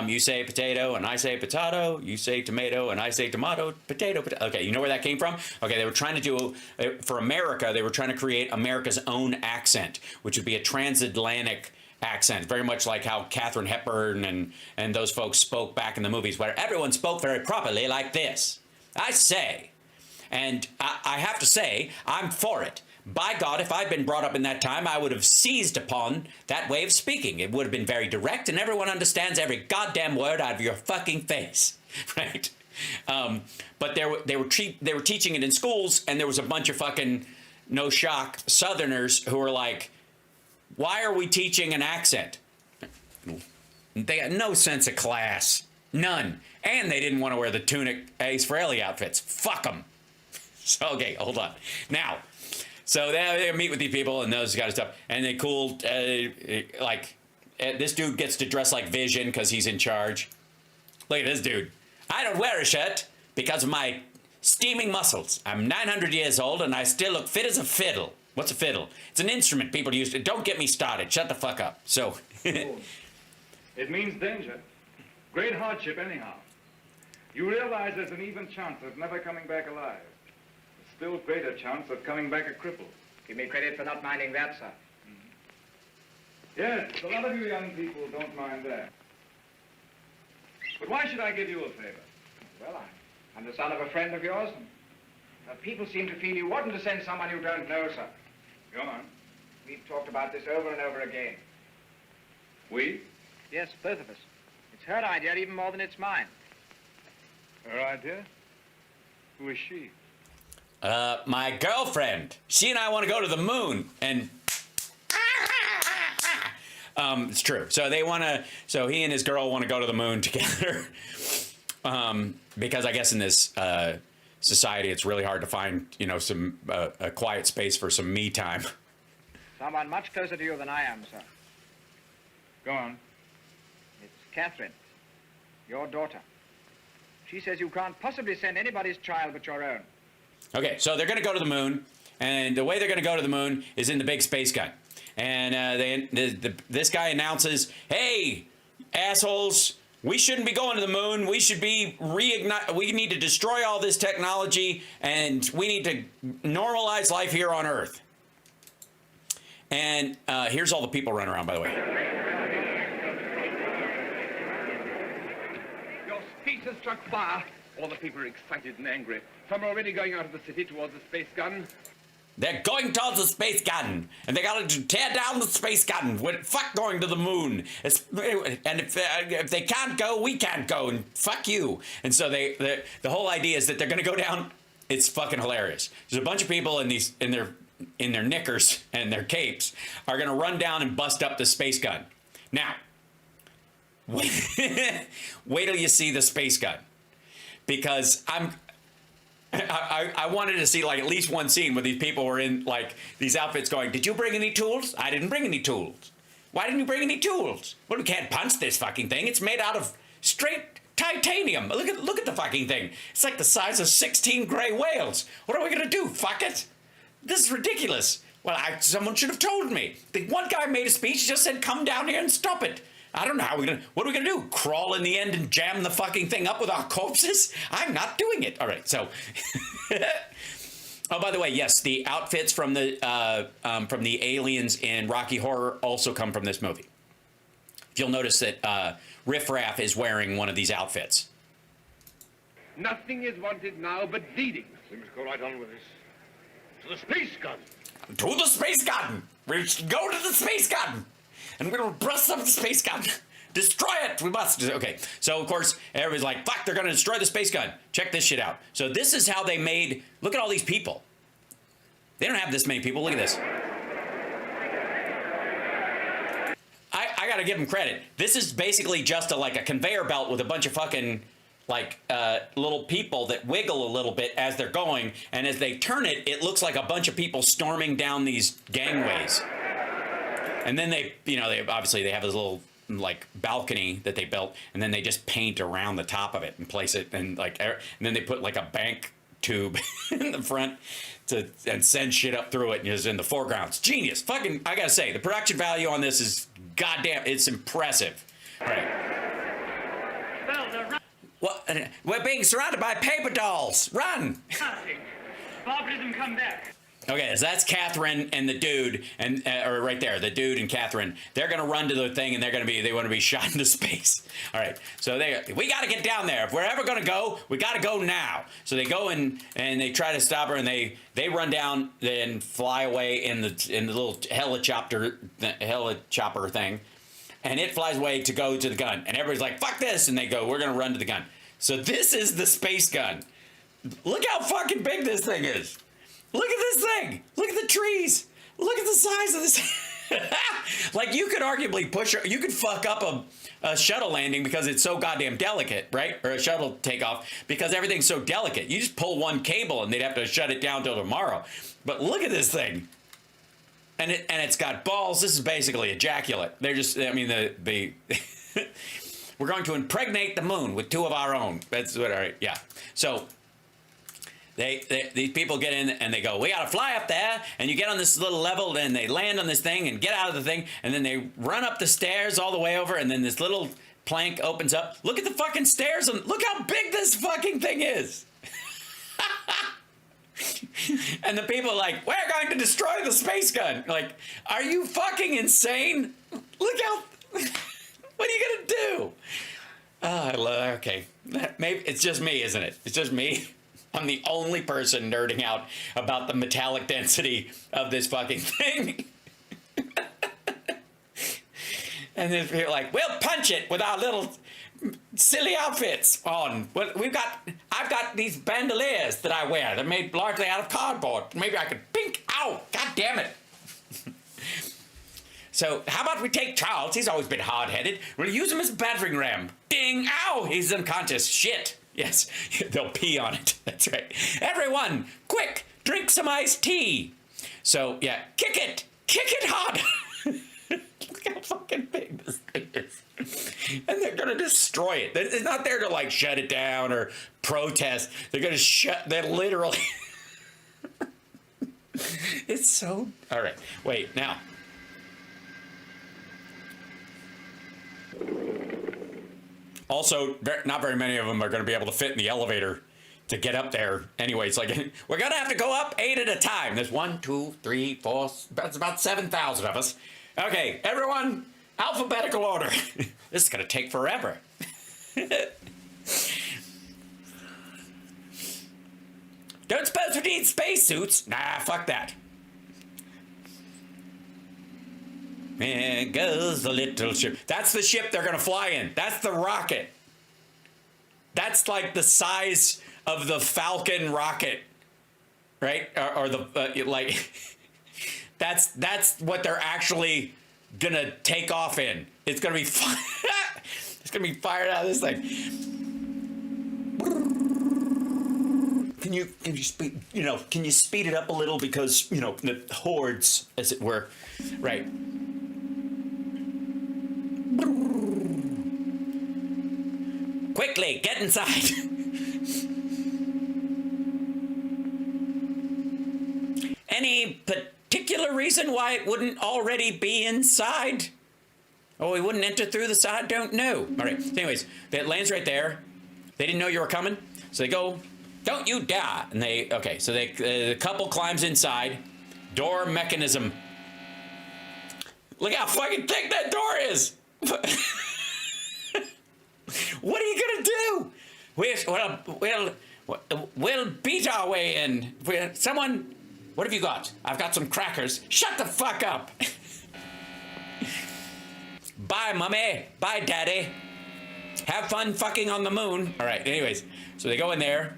You say potato and I say potato. You say tomato and I say tomato. Potato. Okay, you know where that came from? Okay, they were trying to do, for America, they were trying to create America's own accent, which would be a transatlantic accent, very much like how Katharine Hepburn and those folks spoke back in the movies, where everyone spoke very properly like this. I say, and I have to say, I'm for it. By God, if I'd been brought up in that time, I would have seized upon that way of speaking. It would have been very direct, and everyone understands every goddamn word out of your fucking face, right? But they were teaching it in schools, and there was a bunch of fucking no shock Southerners who were like, "Why are we teaching an accent?" They had no sense of class, none, and they didn't want to wear the tunic Ace Frehley outfits. Fuck them. So okay, hold on now. So they meet with these people and those kind of stuff, and they this dude gets to dress like Vision because he's in charge. Look at this dude. I don't wear a shirt because of my steaming muscles. I'm 900 years old and I still look fit as a fiddle. What's a fiddle? It's an instrument people use. Don't get me started. Shut the fuck up. So. It means danger. Great hardship anyhow. You realize there's an even chance of never coming back alive. Still greater chance of coming back a cripple. Give me credit for not minding that, sir. Yes, a lot of you young people don't mind that. But why should I give you a favor? Well, I'm the son of a friend of yours, and people seem to feel you oughtn't to send someone you don't know, sir. Go on. We've talked about this over and over again. We? Yes, both of us. It's her idea even more than it's mine. Her idea? Who is she? My girlfriend. She and I want to go to the moon, and it's true. So so he and his girl want to go to the moon together. Because I guess in this society, it's really hard to find, some a quiet space for some me time. Someone much closer to you than I am, sir. Go on. It's Catherine, your daughter. She says you can't possibly send anybody's child but your own. Okay, so they're going to go to the moon, and the way they're going to go to the moon is in the big space gun. And this guy announces, "Hey, assholes, we shouldn't be going to the moon. We should be we need to destroy all this technology, and we need to normalize life here on Earth." And here's all the people running around, by the way. fleet has struck fire. All the people are excited and angry. Some are already going out of the city towards the space gun. They're going towards the space gun, and they got to tear down the space gun. Fuck going to the moon. And if they can't go, we can't go, and fuck you. And so the whole idea is that they're going to go down. It's fucking hilarious. There's a bunch of people in their knickers and their capes are going to run down and bust up the space gun. Now, wait till you see the space gun, because I wanted to see like at least one scene where these people were in like these outfits going, did you bring any tools? I didn't bring any tools. Why didn't you bring any tools? Well, we can't punch this fucking thing. It's made out of straight titanium. Look at the fucking thing. It's like the size of 16 gray whales. What are we gonna do? Fuck it? This is ridiculous. Well, someone should have told me. The one guy made a speech, just said, come down here and stop it. I don't know how what are we gonna do? Crawl in the end and jam the fucking thing up with our corpses? I'm not doing it. All right, so. Oh, by the way, yes, the outfits from the aliens in Rocky Horror also come from this movie. You'll notice that Riff Raff is wearing one of these outfits. Nothing is wanted now but leading. We must go right on with this. To the space gun. To the space gun. We should go to the space gun. And we're going to bust up the space gun. Destroy it. We must. Okay. So, of course, everybody's like, fuck, they're going to destroy the space gun. Check this shit out. So this is how they made, look at all these people. They don't have this many people. Look at this. I got to give them credit. This is basically just like a conveyor belt with a bunch of fucking like little people that wiggle a little bit as they're going. And as they turn it, it looks like a bunch of people storming down these gangways. And then they obviously they have this little like balcony that they built, and then they just paint around the top of it and place it, and then they put like a bank tube in the front and send shit up through it, and it's in the foreground. It's genius. Fucking, I gotta say, the production value on this is goddamn, it's impressive. All right. Well, we're being surrounded by paper dolls. Run! Liberalism, come back. Okay, so that's Catherine and the dude, and or right there, the dude and Catherine. They're gonna run to the thing, and they want to be shot into space. All right, so we got to get down there. If we're ever gonna go, we got to go now. So they go in and they try to stop her, and they run down and fly away in the little helicopter thing, and it flies away to go to the gun, and everybody's like, "Fuck this!" and they go, "We're gonna run to the gun." So this is the space gun. Look how fucking big this thing is. Look at this thing. Look at the trees. Look at the size of this. Like, you could arguably you could fuck up a shuttle landing because it's so goddamn delicate, right? Or a shuttle takeoff because everything's so delicate. You just pull one cable and they'd have to shut it down till tomorrow. But look at this thing. And it's got balls. This is basically ejaculate. They're just, I mean, we're going to impregnate the moon with 2 of our own. That's what, all right, yeah. So, these people get in and they go, we gotta fly up there, and you get on this little level, then they land on this thing and get out of the thing, and then they run up the stairs all the way over, and then this little plank opens up. Look at the fucking stairs, and look how big this fucking thing is. And the people are like, we're going to destroy the space gun. Like, are you fucking insane? Look how, what are you gonna do? Okay, maybe it's just me, isn't it? It's just me. I'm the only person nerding out about the metallic density of this fucking thing. And then you're like, we'll punch it with our little silly outfits on. Well, I've got these bandoliers that I wear. They're made largely out of cardboard. Maybe I could pink. Ow! God damn it! So how about we take Charles? He's always been hard-headed. We'll use him as a battering ram. Ding! Ow! He's unconscious. Shit. Yes, they'll pee on it. That's right. Everyone, quick, drink some iced tea. So, yeah, kick it hard. Look how fucking big this thing is. And they're going to destroy it. It's not there to, like, shut it down or protest. They're going to they're literally. It's so, all right, wait, now. Also, not very many of them are going to be able to fit in the elevator to get up there. Anyway, it's like, we're going to have to go up 8 at a time. There's 1, 2, 3, 4, that's about 7,000 of us. Okay, everyone, alphabetical order. This is going to take forever. Don't suppose we need spacesuits? Nah, fuck that. There goes the little ship. That's the ship they're going to fly in. That's the rocket. That's like the size of the Falcon rocket, right? Or the, like, that's what they're actually going to take off in. It's going to be, it's going to be fired out of this thing. Can you speed, can you speed it up a little because, the hordes, as it were, right? Quickly, get inside. Any particular reason why it wouldn't already be inside? Oh, we wouldn't enter through the side? Don't know. All right. So anyways, it lands right there. They didn't know you were coming. So they go, don't you dare. And the couple climbs inside. Door mechanism. Look how fucking thick that door is. What are you gonna do? We'll beat our way in. Someone, what have you got? I've got some crackers. Shut the fuck up. Bye, mommy. Bye, daddy. Have fun fucking on the moon. All right. Anyways, so they go in there.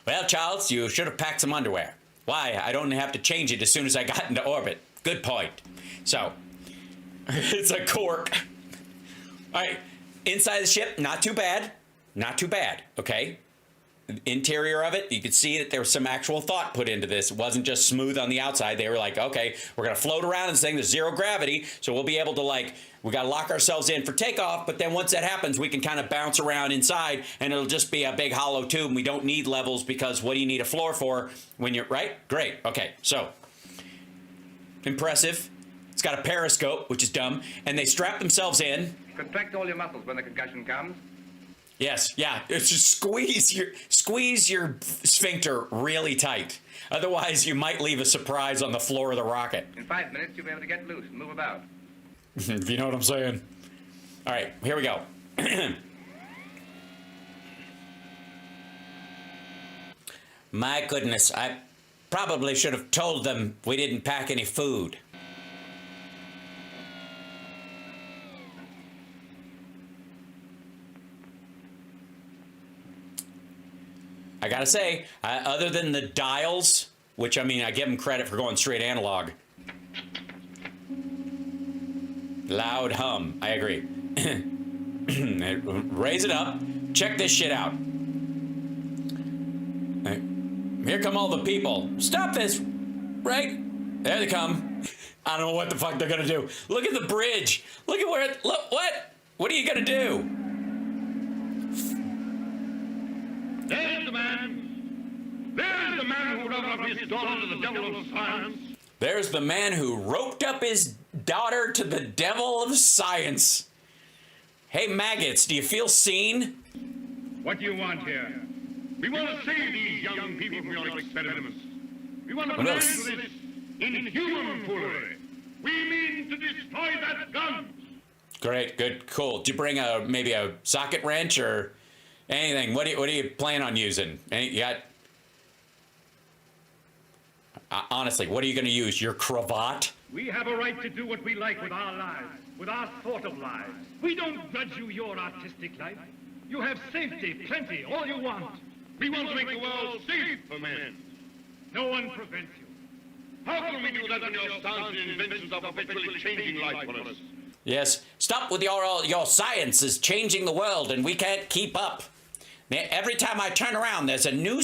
Well, Charles, you should have packed some underwear. Why? I don't have to change it as soon as I got into orbit. Good point. So it's a cork. All right. Inside the ship, not too bad. Not too bad, okay? Interior of it, you could see that there was some actual thought put into this. It wasn't just smooth on the outside. They were like, okay, we're going to float around in this thing. There's zero gravity, so we'll be able to, we got to lock ourselves in for takeoff, but then once that happens, we can kind of bounce around inside, and it'll just be a big hollow tube, and we don't need levels because what do you need a floor for when you're, right? Great, okay, so impressive. It's got a periscope, which is dumb, and they strap themselves in. Contract all your muscles when the concussion comes. Yes, yeah. It's just squeeze your sphincter really tight. Otherwise, you might leave a surprise on the floor of the rocket. In 5 minutes, you'll be able to get loose and move about. If you know what I'm saying. All right, here we go. My goodness, I probably should have told them we didn't pack any food. I gotta say, other than the dials, which I give them credit for going straight analog. Loud hum, I agree. Raise it up, check this shit out. Here come all the people. Stop this, right? There they come. I don't know what the fuck they're gonna do. Look at the bridge. Look at where, look, what? What are you gonna do? There's the man. There's the man who roped up his daughter to the devil of science. There's the man who roped up his daughter to the devil of science. Hey, maggots, do you feel seen? What do you want here? We want to save these young people from your experiments. We want to end this inhuman foolery. We mean to destroy that gun. Great, good, cool. Did you bring maybe a socket wrench or anything? What do you plan on using? You got? Honestly, what are you going to use? Your cravat? We have a right to do what we like with our lives, with our sort of lives. We don't grudge you your artistic life. You have safety, plenty, all you want. We want to make the world safe for men. No one prevents you. How can we do that when your science and inventions are perpetually changing life on us? Yes. Stop with your science is changing the world, and we can't keep up. Every time I turn around, there's a new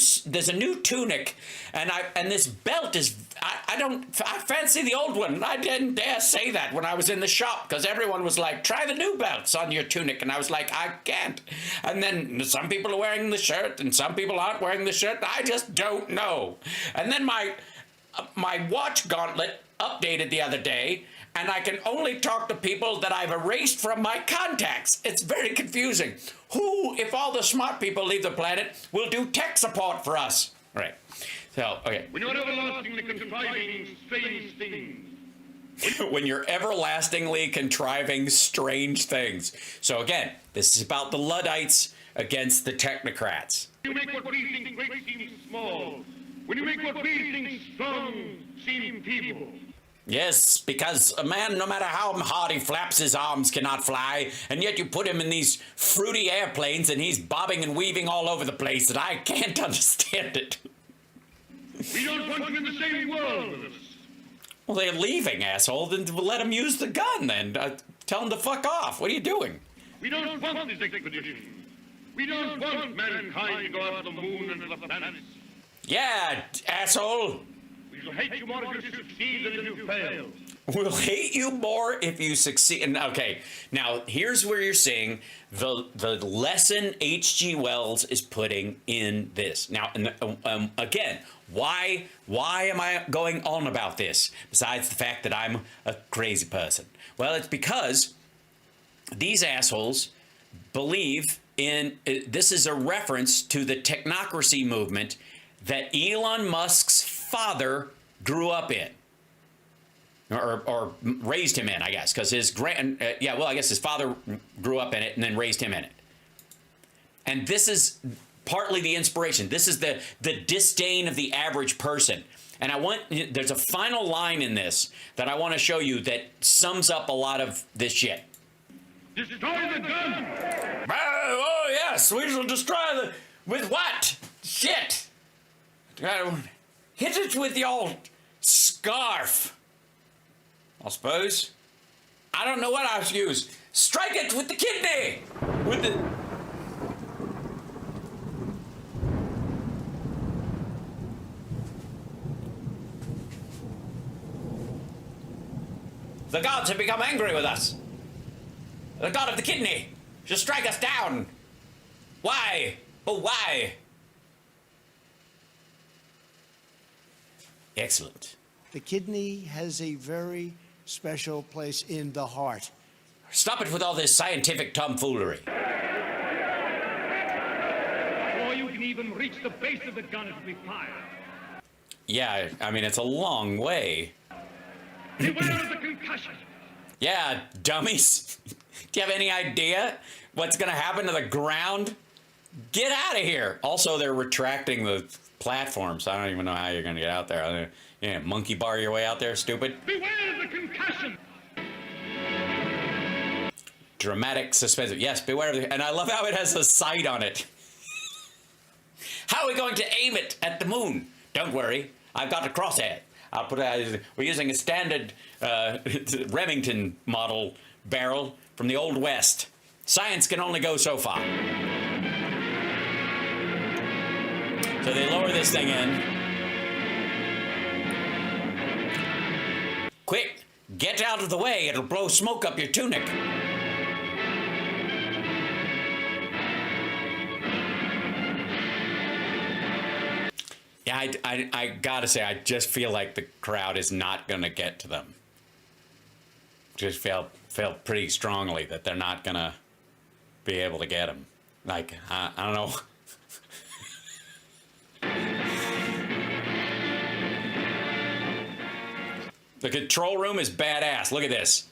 tunic, and this belt is. I fancy the old one. I didn't dare say that when I was in the shop because everyone was like, "Try the new belts on your tunic," and I was like, "I can't." And then some people are wearing the shirt, and some people aren't wearing the shirt. I just don't know. And then my watch gauntlet updated the other day. And I can only talk to people that I've erased from my contacts. It's very confusing. Who, if all the smart people leave the planet, will do tech support for us? All right. So, okay. When you're everlastingly contriving strange things. When you're everlastingly contriving strange things. So again, this is about the Luddites against the technocrats. You make what we think great seem small. When you make what we think strong seem feeble. Yes, because a man, no matter how hard he flaps his arms, cannot fly, and yet you put him in these fruity airplanes and he's bobbing and weaving all over the place, and I can't understand it. We don't want you in the same world with us. Well, they're leaving, asshole. Then let them use the gun, then. Tell them to fuck off. What are you doing? We don't want this expedition. We don't want mankind to go out to the moon and to the planets. Yeah, asshole. We shall hate you more if you succeed than if you fail. We'll hate you more if you succeed. And okay, now here's where you're seeing the lesson H.G. Wells is putting in this. Now, again, why am I going on about this? Besides the fact that I'm a crazy person. Well, it's because these assholes believe in, this is a reference to the technocracy movement that Elon Musk's father grew up in. Or raised him in, I guess, because his I guess his father grew up in it and then raised him in it. And this is partly the inspiration. This is the disdain of the average person. And there's a final line in this that I want to show you that sums up a lot of this shit. Destroy the gun! Oh, yes, we shall destroy with what? Shit! Hit it with your scarf. I suppose. I don't know what I'll use. Strike it with the kidney! With the... The gods have become angry with us. The god of the kidney shall strike us down. Why? Oh, why? Excellent. The kidney has a very special place in the heart. Stop it with all this scientific tomfoolery. Before you can even reach the base of the gun, it will be fired. Yeah, I mean, it's a long way. Beware of the concussion. Yeah, dummies. Do you have any idea what's going to happen to the ground? Get out of here. Also, they're retracting the platform, so I don't even know how you're going to get out there. Yeah, monkey bar your way out there, stupid. Beware of the concussion. Dramatic suspense. Yes, beware of the... And I love how it has a sight on it. How are we going to aim it at the moon? Don't worry, I've got a crosshair. I'll put we're using a standard Remington model barrel from the Old West. Science can only go so far. So they lower this thing in. Quick, get out of the way. It'll blow smoke up your tunic. Yeah, I gotta say, I just feel like the crowd is not gonna get to them. Just felt pretty strongly that they're not gonna be able to get them. Like, I don't know. The control room is badass. Look at this.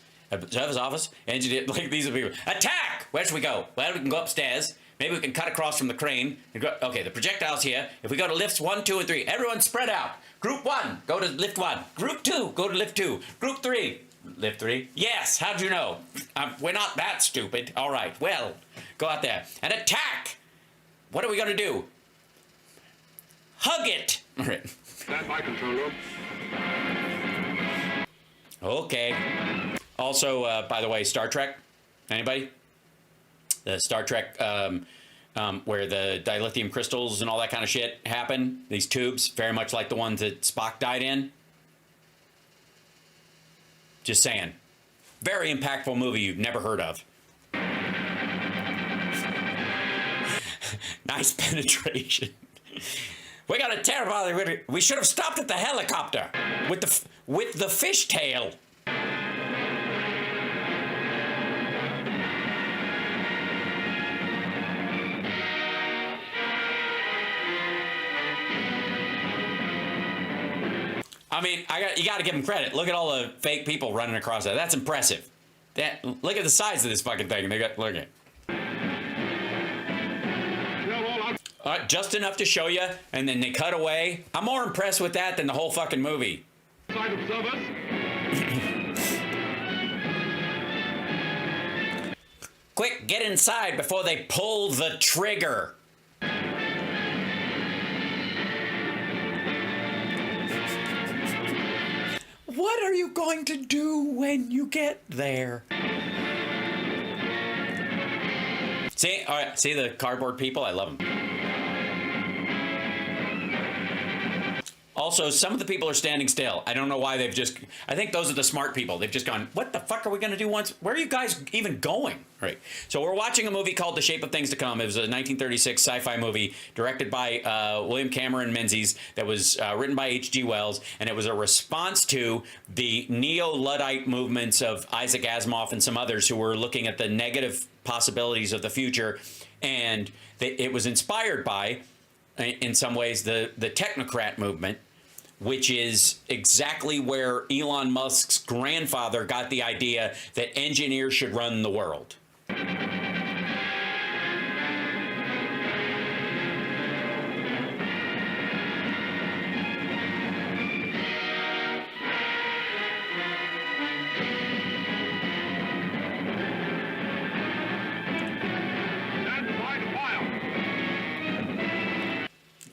Service office, engineer, like these are people. Attack! Where should we go? Well, we can go upstairs. Maybe we can cut across from the crane. And go, okay, the projectile's here. If we go to lifts 1, 2, and 3, everyone spread out. Group 1, go to lift 1. Group 2, go to lift 2. Group 3, lift 3. Yes, how'd you know? We're not that stupid. All right, well, go out there. And attack! What are we going to do? Hug it! All right. Stand by, control room. Okay. Also, by the way, Star Trek. Anybody? The Star Trek, where the dilithium crystals and all that kind of shit happen. These tubes, very much like the ones that Spock died in. Just saying. Very impactful movie you've never heard of. Nice penetration. We got a terrible... We should have stopped at the helicopter with the fishtail. I mean, you got to give them credit. Look at all the fake people running across that. That's impressive. Look at the size of this fucking thing. Look at. just enough to show you, and then they cut away. I'm more impressed with that than the whole fucking movie. Side observers. Quick, get inside before they pull the trigger. What are you going to do when you get there? See, all right, see the cardboard people? I love them. Also, some of the people are standing still. I don't know why they've just... I think those are the smart people. They've just gone, what the fuck are we going to do once? Where are you guys even going? Right. So we're watching a movie called The Shape of Things to Come. It was a 1936 sci-fi movie directed by William Cameron Menzies that was written by H.G. Wells, and it was a response to the neo-Luddite movements of Isaac Asimov and some others who were looking at the negative possibilities of the future, and it was inspired by, in some ways, the technocrat movement, which is exactly where Elon Musk's grandfather got the idea that engineers should run the world.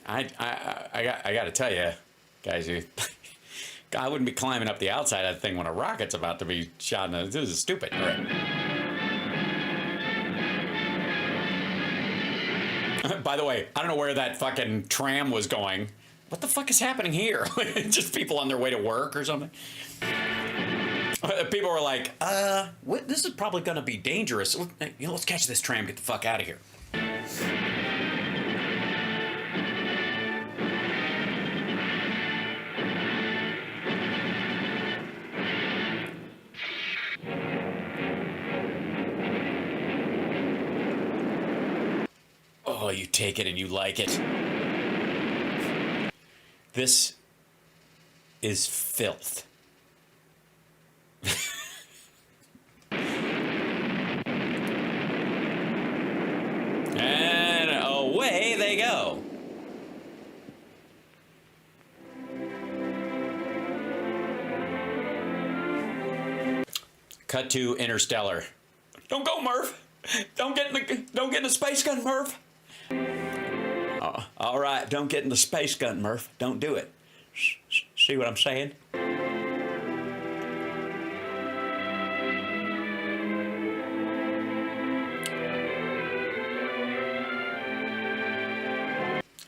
I got to tell you, guys, I wouldn't be climbing up the outside of that thing when a rocket's about to be shot. This is stupid. All right. By the way, I don't know where that fucking tram was going. What the fuck is happening here? Just people on their way to work or something? People were like, this is probably going to be dangerous. Let's catch this tram, get the fuck out of here. Oh, you take it and you like it. This is filth. And away they go. Cut to Interstellar. Don't go, Murph. Don't get in the space gun, Murph. All right, don't get in the space gun, Murph. Don't do it. See what I'm saying?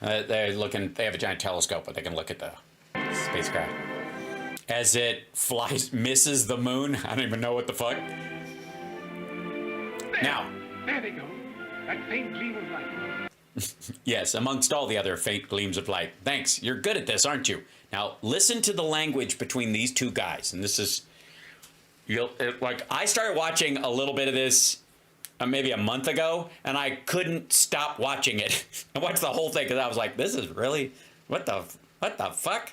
They're looking. They have a giant telescope, but they can look at the spacecraft as it flies, misses the moon. I don't even know what the fuck. Now, There they go. That faint gleam of light. yes, amongst all the other faint gleams of light. Thanks. You're good at this, aren't you? Now, listen to the language between these two guys. And this is, I started watching a little bit of this maybe a month ago, and I couldn't stop watching it. I watched the whole thing because I was like, this is really, what the fuck?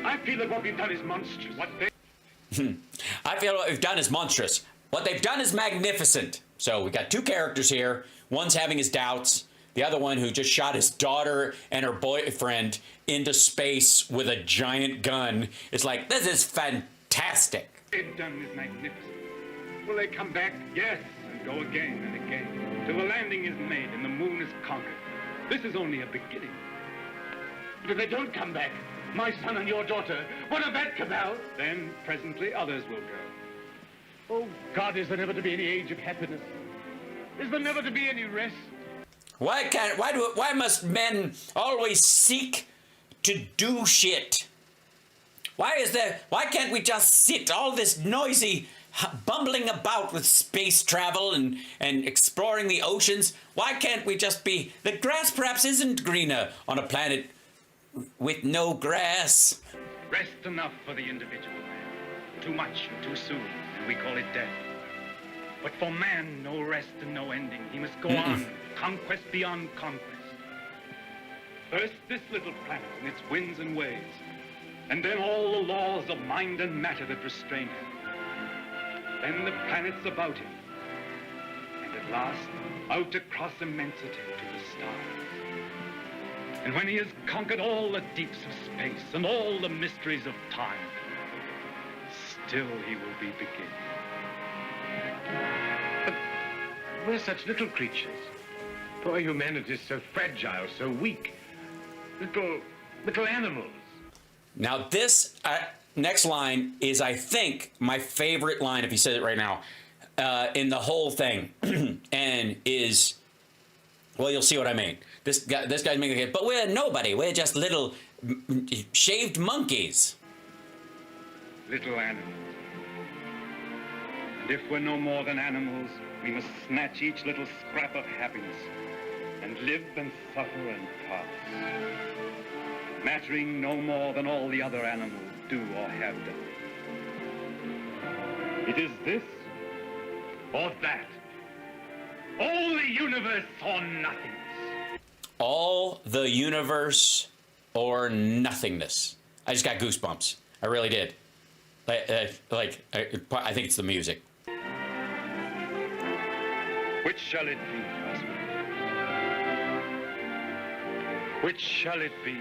I feel that what we've done is monstrous. I feel what we've done is monstrous. What they've done is magnificent. So we got two characters here. One's having his doubts. The other one who just shot his daughter and her boyfriend into space with a giant gun is like, this is fantastic. They've done is magnificent. Will they come back? Yes, and go again and again, till the landing is made and the moon is conquered. This is only a beginning. But if they don't come back, my son and your daughter, what of that cabal? Then presently others will go. Oh, God, is there never to be any age of happiness? Is there never to be any rest? Why must men always seek to do shit? Why can't we just sit all this noisy bumbling about with space travel and exploring the oceans? Why can't we just be, the grass perhaps isn't greener on a planet with no grass. Rest enough for the individual man. Too much and too soon, and we call it death. But for man, no rest and no ending. He must go on, conquest beyond conquest. First, this little planet and its winds and waves, and then all the laws of mind and matter that restrain him. Then the planets about him, and at at last out across immensity to the stars. And when he has conquered all the deeps of space and all the mysteries of time, still he will be beginning. But we're such little creatures. Poor humanity is so fragile, so weak. Little animals. Now this next line is, I think, my favorite line, if he says it right now, in the whole thing, and is, well, you'll see what I mean. This guy's making it, but we're nobody. We're just little shaved monkeys. Little animals. And if we're no more than animals, we must snatch each little scrap of happiness and live and suffer and pass, mattering no more than all the other animals do or have done. It is this or that. All the universe or nothingness. All the universe or nothingness. I just got goosebumps. I really did. I think it's the music. Which shall it be, Passworthy? Which shall it be?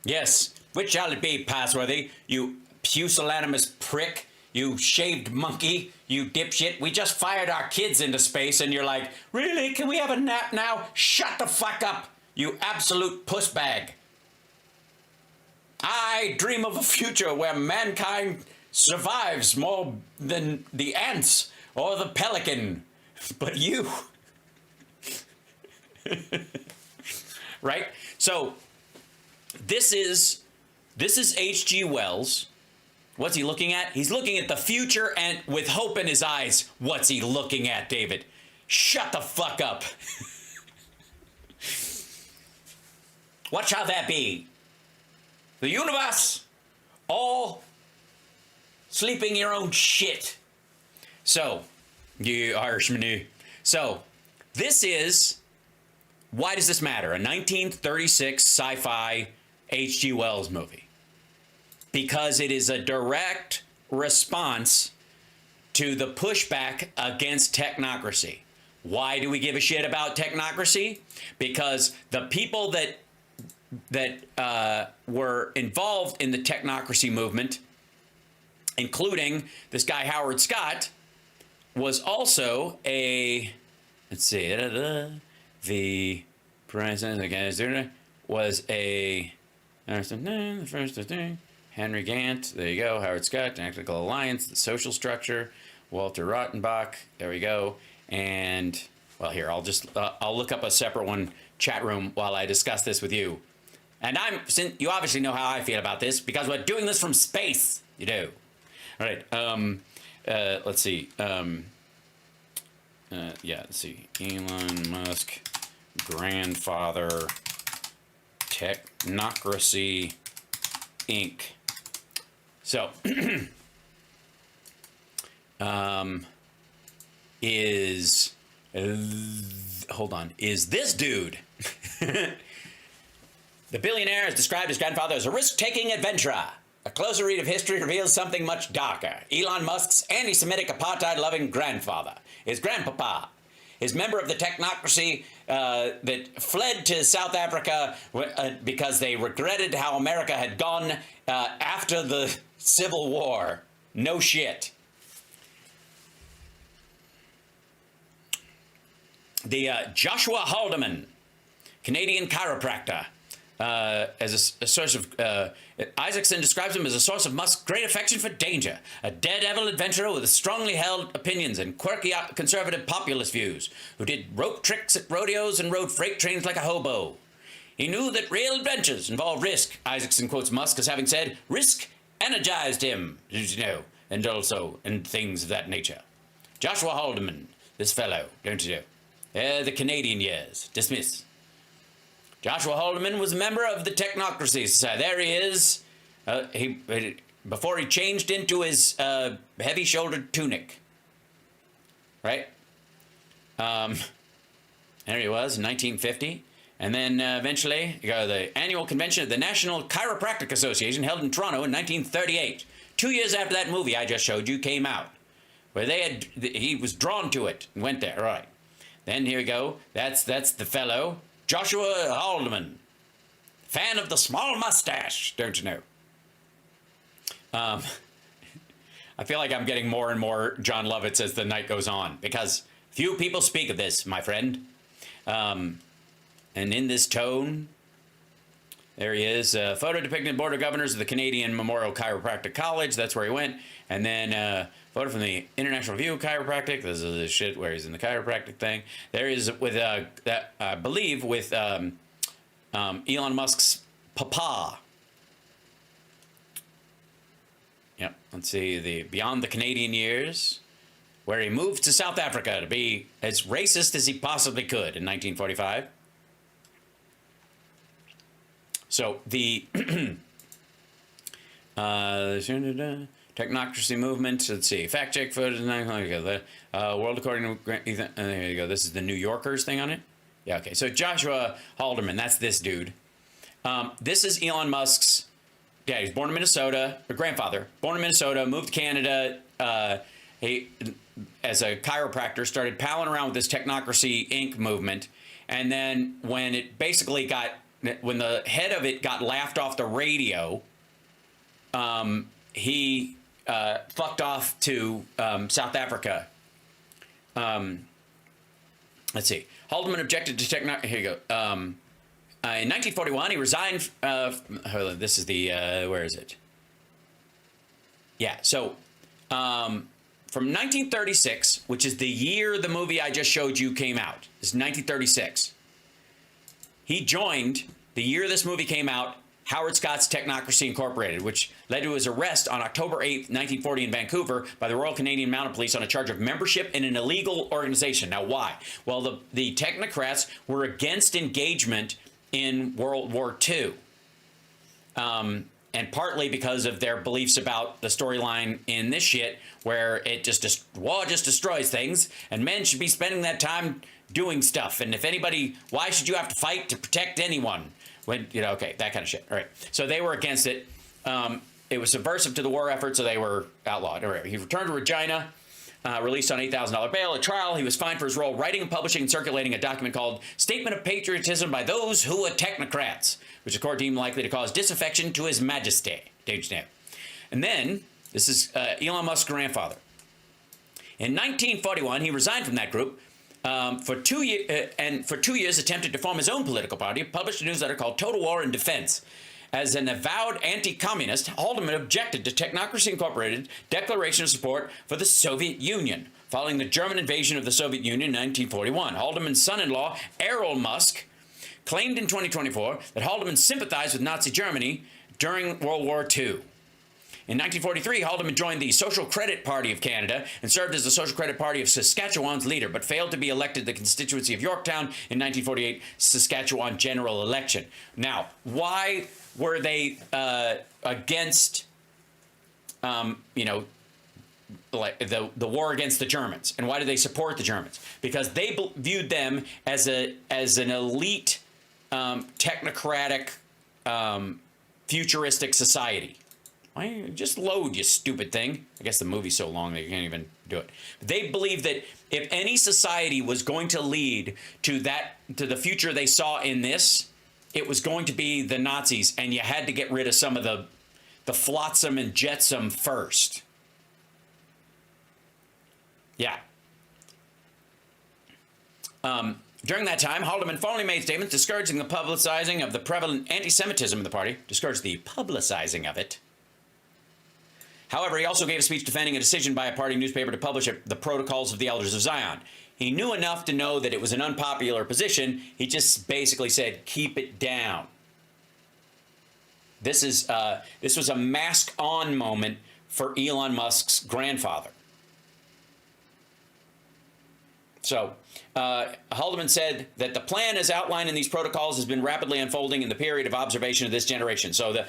Yes, which shall it be, Passworthy? You pusillanimous prick. You shaved monkey. You dipshit. We just fired our kids into space and you're like, really? Can we have a nap now? Shut the fuck up, you absolute pussbag. I dream of a future where mankind survives more than the ants or the pelican. But you. Right? So, this is H.G. Wells. What's he looking at? He's looking at the future and with hope in his eyes. What's he looking at, David? Shut the fuck up. What shall that be? The universe? All sleeping your own shit. So, you Irishman. So, this is, why does this matter? A 1936 sci-fi H.G. Wells movie. Because it is a direct response to the pushback against technocracy. Why do we give a shit about technocracy? Because the people that were involved in the technocracy movement, including this guy Howard Scott, was also a, let's see, the president was a, the first thing. Henry Gantt, there you go. Howard Scott, Technical Alliance, The Social Structure, Walter Rottenbach, there we go. And, well, here, I'll look up a separate one, chat room, while I discuss this with you. And you obviously know how I feel about this, because we're doing this from space. You do. All right, let's see. Let's see. Elon Musk, grandfather, Technocracy, Inc. So, is this dude, the billionaire has described his grandfather as a risk-taking adventurer. A closer read of history reveals something much darker. Elon Musk's anti-Semitic apartheid-loving grandfather, his grandpapa, is member of the technocracy that fled to South Africa because they regretted how America had gone after the Civil War. No shit. The Joshua Haldeman, Canadian chiropractor, as a source of, Isaacson describes him as a source of Musk's great affection for danger, a daredevil adventurer with strongly held opinions and quirky conservative populist views, who did rope tricks at rodeos and rode freight trains like a hobo. He knew that real adventures involve risk. Isaacson quotes Musk as having said, "Risk energized him, you know, and things of that nature." Joshua Haldeman, this fellow, don't you know? The Canadian years. Dismiss. Joshua Haldeman was a member of the Technocracy Society. There he is. Before he changed into his heavy-shouldered tunic. Right? There he was in 1950. And then eventually, you go to the annual convention of the National Chiropractic Association held in Toronto in 1938. 2 years after that movie I just showed you came out. where he was drawn to it and went there. All right. Then here we go. That's the fellow, Joshua Haldeman, fan of the small mustache, don't you know? I feel like I'm getting more and more John Lovitz as the night goes on, because few people speak of this, my friend. And in this tone, there he is. Photo depicting Board of Governors of the Canadian Memorial Chiropractic College. That's where he went. And then photo from the International Review of Chiropractic. This is the shit where he's in the chiropractic thing. There he is with, I believe, with Elon Musk's papa. Yep, let's see, the Beyond the Canadian Years, where he moved to South Africa to be as racist as he possibly could in 1945. So the technocracy movement, let's see, fact check footage, the world according to, there you go, this is the New Yorker's thing on it. Yeah, okay, so Joshua Haldeman, that's this dude. This is Elon Musk's, yeah, he's born in Minnesota, or grandfather, born in Minnesota, moved to Canada. He, as a chiropractor, started palling around with this Technocracy Inc. movement. And then when it basically got, when the head of it got laughed off the radio, he fucked off to South Africa. Let's see. Haldeman objected to Technocracy. Here you go. In 1941, he resigned. This is the, where is it? Yeah, so from 1936, which is the year the movie I just showed you came out, this is 1936. He joined, the year this movie came out, Howard Scott's Technocracy Incorporated, which led to his arrest on October 8th, 1940 in Vancouver by the Royal Canadian Mounted Police on a charge of membership in an illegal organization. Now, why? Well, the technocrats were against engagement in World War II. And partly because of their beliefs about the storyline in this shit, where it war just destroys things, and men should be spending that time doing stuff. And if anybody, why should you have to fight to protect anyone? When, you know, okay, that kind of shit. All right. So they were against it. It was subversive to the war effort, so they were outlawed. All right. He returned to Regina, released on $8,000 bail. At trial, he was fined for his role writing and publishing and circulating a document called Statement of Patriotism by Those Who Are Technocrats, which the court deemed likely to cause disaffection to His Majesty. And then, this is Elon Musk's grandfather. In 1941, he resigned from that group. For 2 years attempted to form his own political party, published a newsletter called Total War and Defense. As an avowed anti-communist, Haldeman objected to Technocracy Incorporated's declaration of support for the Soviet Union, following the German invasion of the Soviet Union in 1941. Haldeman's son-in-law, Elon Musk, claimed in 2024 that Haldeman sympathized with Nazi Germany during World War II. In 1943, Haldeman joined the Social Credit Party of Canada and served as the Social Credit Party of Saskatchewan's leader, but failed to be elected to the constituency of Yorktown in 1948 Saskatchewan general election. Now, why were they against, like the war against the Germans? And why did they support the Germans? Because they viewed them as an elite, technocratic, futuristic society. Why just load, you stupid thing? I guess the movie's so long that you can't even do it. They believed that if any society was going to lead to the future they saw in this, it was going to be the Nazis, and you had to get rid of some of the flotsam and jetsam first. Yeah. During that time, Haldeman formally made statements discouraging the publicizing of the prevalent anti-Semitism in the party, discouraged the publicizing of it. However, he also gave a speech defending a decision by a party newspaper to publish the Protocols of the Elders of Zion. He knew enough to know that it was an unpopular position. He just basically said, keep it down. This was a mask-on moment for Elon Musk's grandfather. So, Haldeman said that the plan as outlined in these protocols has been rapidly unfolding in the period of observation of this generation. So,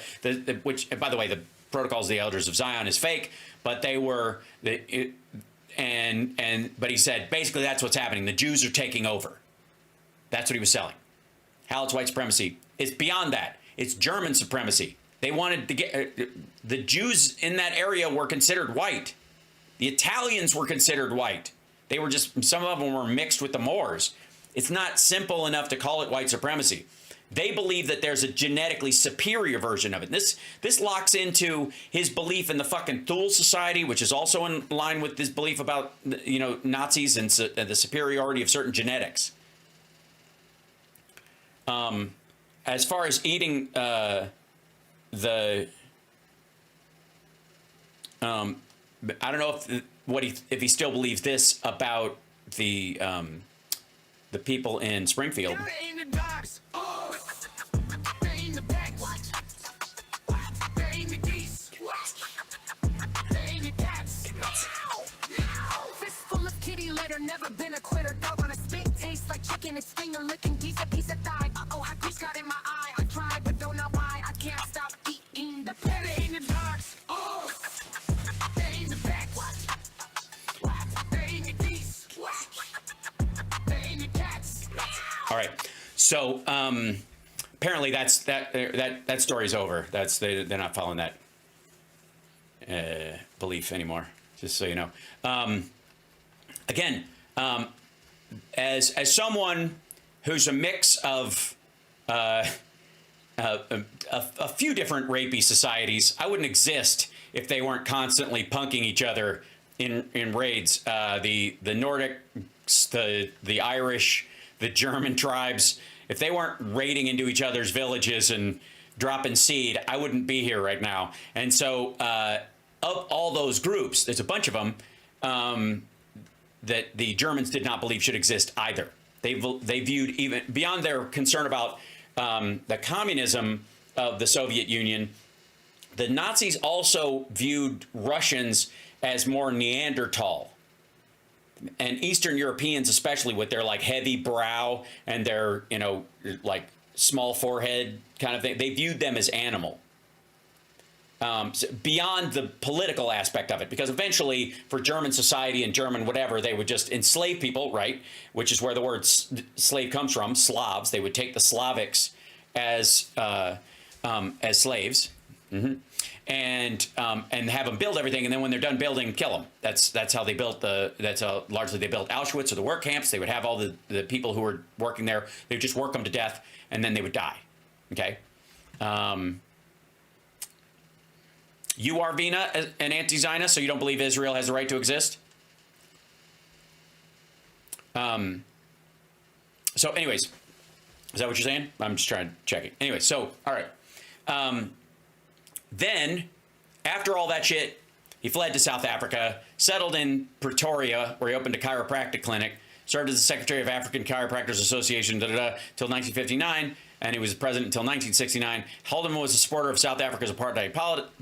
which, by the way, the Protocols of the Elders of Zion is fake, but they were, but he said, basically that's what's happening. The Jews are taking over. That's what he was selling. Howard's white supremacy. It's beyond that. It's German supremacy. They wanted to get, the Jews in that area were considered white. The Italians were considered white. They were just, some of them were mixed with the Moors. It's not simple enough to call it white supremacy. They believe that there's a genetically superior version of it. This locks into his belief in the fucking Thule Society, which is also in line with his belief about, you know, Nazis and the superiority of certain genetics. As far as eating I don't know if he still believes this about the people in Springfield. Never been a quitter, dog on a spit, tastes like chicken, it's finger licking, piece of thigh. Uh-oh, I grease got in my eye. I tried, but don't know why. I can't stop eating the pepper in the dark. Oh, they in the back. They in the geese. They in the cats. All right. So apparently that story's over. They're not following that belief anymore. Just so you know. Again, as someone who's a mix of a few different rapey societies, I wouldn't exist if they weren't constantly punking each other in raids. The Nordics, the Irish, the German tribes, if they weren't raiding into each other's villages and dropping seed, I wouldn't be here right now. And so of all those groups, there's a bunch of them that the Germans did not believe should exist either. They viewed, even beyond their concern about the communism of the Soviet Union, the Nazis also viewed Russians as more Neanderthal. And Eastern Europeans, especially with their like heavy brow and their, you know, like small forehead kind of thing, they viewed them as animal. So beyond the political aspect of it, because eventually for German society and German whatever, they would just enslave people, right? Which is where the word slave comes from, Slavs. They would take the Slavics as slaves, and have them build everything, and then when they're done building, kill them. That's how they built that's how largely they built Auschwitz or the work camps. They would have all the people who were working there. They would just work them to death, and then they would die. Okay. You are, Vina, an anti-Zionist, so you don't believe Israel has the right to exist? So anyways, is that what you're saying? I'm just trying to check it. Anyway, so, all right. Then, after all that shit, he fled to South Africa, settled in Pretoria, where he opened a chiropractic clinic, served as the Secretary of African Chiropractors Association, till 1959, and he was president until 1969. Haldeman was a supporter of South Africa's apartheid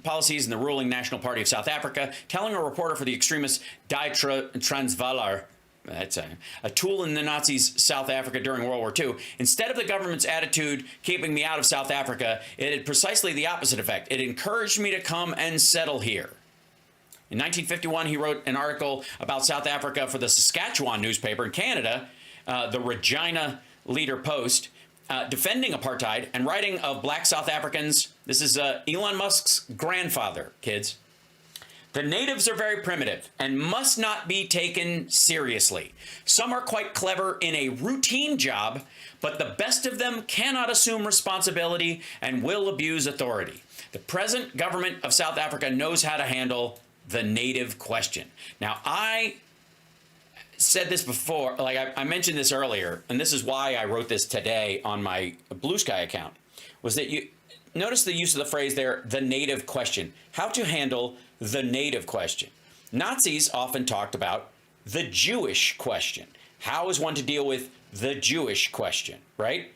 policies and the ruling National Party of South Africa, telling a reporter for the extremist Die Transvalar, that's a tool in the Nazis' South Africa during World War II. Instead of the government's attitude keeping me out of South Africa, it had precisely the opposite effect. It encouraged me to come and settle here. In 1951, he wrote an article about South Africa for the Saskatchewan newspaper in Canada, the Regina Leader Post, defending apartheid and writing of black South Africans. This is Elon Musk's grandfather, kids. The natives are very primitive and must not be taken seriously. Some are quite clever in a routine job, but the best of them cannot assume responsibility and will abuse authority. The present government of South Africa knows how to handle the native question. Now, I said this before, like I mentioned this earlier, and this is why I wrote this today on my Blue Sky account, was that you notice the use of the phrase there, the native question. How to handle the native question. Nazis often talked about the Jewish question. How is one to deal with the Jewish question, right?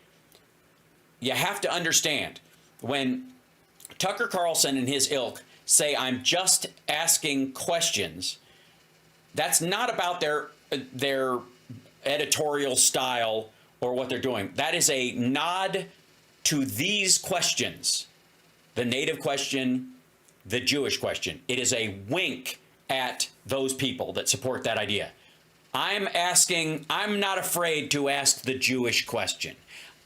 You have to understand, when Tucker Carlson and his ilk say, I'm just asking questions, that's not about their editorial style or what they're doing. That is a nod to these questions: the native question, the Jewish question. It is a wink at those people that support that idea. I'm not afraid to ask the Jewish question.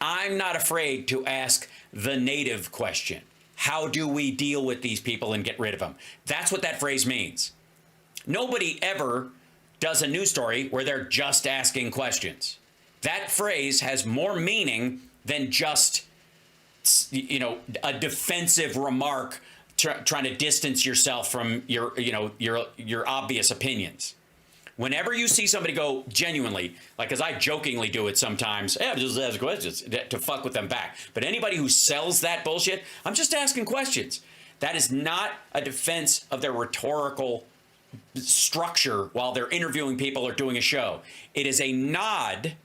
I'm not afraid to ask the native question. How do we deal with these people and get rid of them? That's what that phrase means. Nobody ever does a news story where they're just asking questions. That phrase has more meaning than just, you know, a defensive remark trying to distance yourself from your obvious opinions. Whenever you see somebody go genuinely, like, as I jokingly do it sometimes, yeah, just ask questions to fuck with them back. But anybody who sells that bullshit, I'm just asking questions. That is not a defense of their rhetorical structure while they're interviewing people or doing a show. It is a nod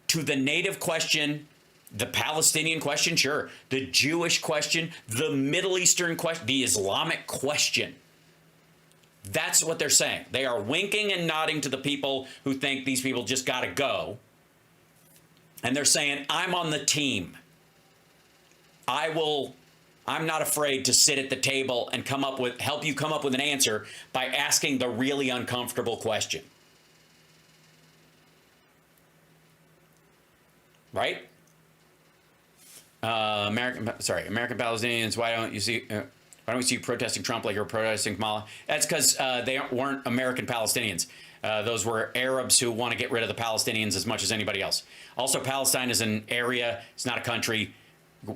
to the native question, the Palestinian question, sure, the Jewish question, the Middle Eastern question, the Islamic question. That's what they're saying. They are winking and nodding to the people who think these people just got to go. And they're saying, I'm on the team. I'm not afraid to sit at the table and help you come up with an answer by asking the really uncomfortable question. Right? American Palestinians, why don't we see you protesting Trump like you're protesting Kamala? That's because they weren't American Palestinians. Those were Arabs who want to get rid of the Palestinians as much as anybody else. Also, Palestine is an area. It's not a country.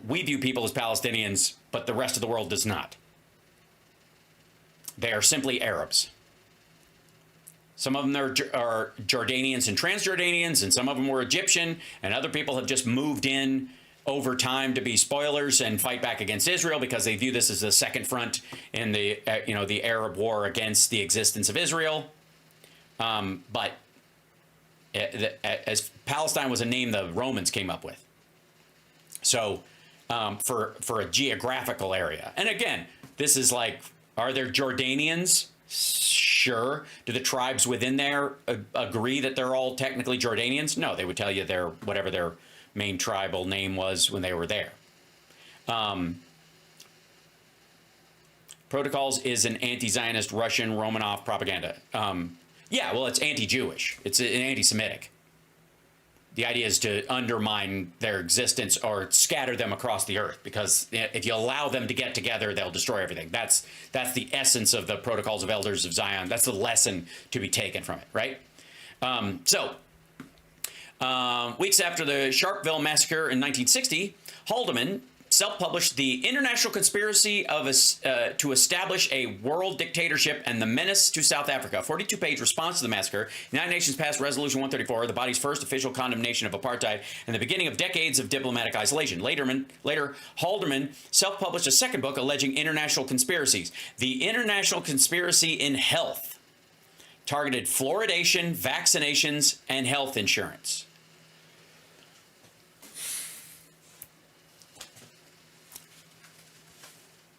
We view people as Palestinians, but the rest of the world does not. They are simply Arabs. Some of them are Jordanians and Transjordanians, and some of them were Egyptian, and other people have just moved in over time to be spoilers and fight back against Israel because they view this as the second front in the the Arab war against the existence of Israel. But as Palestine was a name the Romans came up with. So for a geographical area. And again, this is like, are there Jordanians? Sure. Do the tribes within there agree that they're all technically Jordanians? No, they would tell you they're whatever their main tribal name was when they were there. Protocols is an anti-Zionist Russian Romanov propaganda. Yeah, well, it's anti-Jewish. It's an anti-Semitic. The idea is to undermine their existence or scatter them across the earth, because if you allow them to get together, they'll destroy everything. That's the essence of the Protocols of Elders of Zion. That's the lesson to be taken from it, right? Weeks after the Sharpeville massacre in 1960, Haldeman self-published The International Conspiracy to Establish a World Dictatorship and the Menace to South Africa, a 42-page response to the massacre. The United Nations passed Resolution 134, the body's first official condemnation of apartheid and the beginning of decades of diplomatic isolation. Later, Haldeman self-published a second book alleging international conspiracies. The International Conspiracy in Health targeted fluoridation, vaccinations, and health insurance.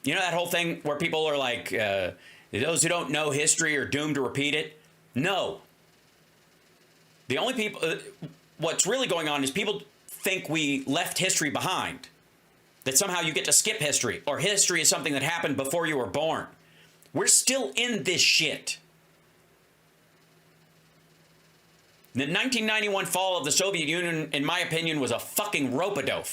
You know that whole thing where people are like, those who don't know history are doomed to repeat it? No. The only people, what's really going on is people think we left history behind. That somehow you get to skip history, or history is something that happened before you were born. We're still in this shit. The 1991 fall of the Soviet Union, in my opinion, was a fucking rope-a-dope.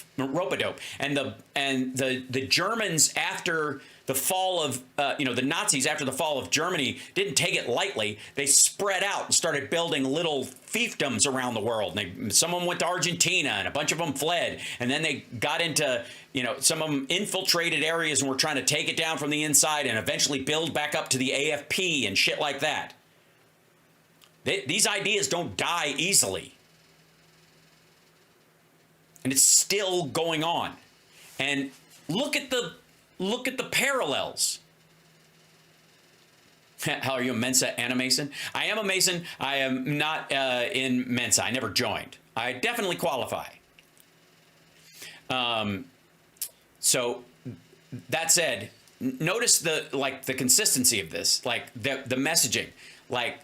And the Germans, after the fall of, the Nazis, after the fall of Germany, didn't take it lightly. They spread out and started building little fiefdoms around the world. And some of them went to Argentina, and a bunch of them fled. And then they got into, some of them infiltrated areas and were trying to take it down from the inside and eventually build back up to the AFP and shit like that. These ideas don't die easily. And it's still going on. And look at the parallels. How are you, a Mensa and a Mason? I am a Mason. I am not in Mensa. I never joined. I definitely qualify. So that said, notice the consistency of this, like the messaging, like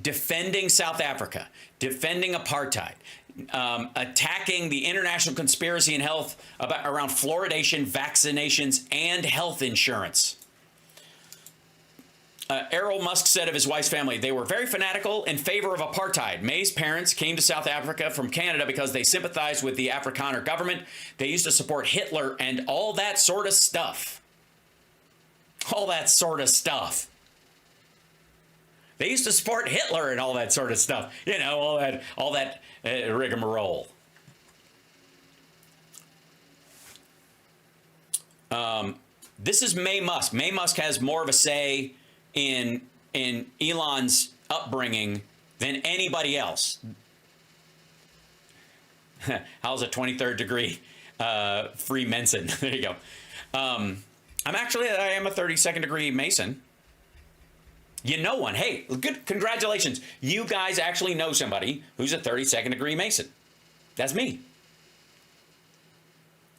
defending South Africa, defending apartheid, attacking the international conspiracy in health around fluoridation, vaccinations, and health insurance. Elon Musk said of his wife's family, they were very fanatical in favor of apartheid. May's parents came to South Africa from Canada because they sympathized with the Afrikaner government. They used to support Hitler and all that sort of stuff. All that sort of stuff. They used to support Hitler and all that sort of stuff. You know, all that rigmarole. This is May Musk. May Musk has more of a say in Elon's upbringing than anybody else. How's a 23rd degree Freemason? There you go. I am a 32nd degree Mason. You know one. Hey, good. Congratulations. You guys actually know somebody who's a 32nd degree Mason. That's me.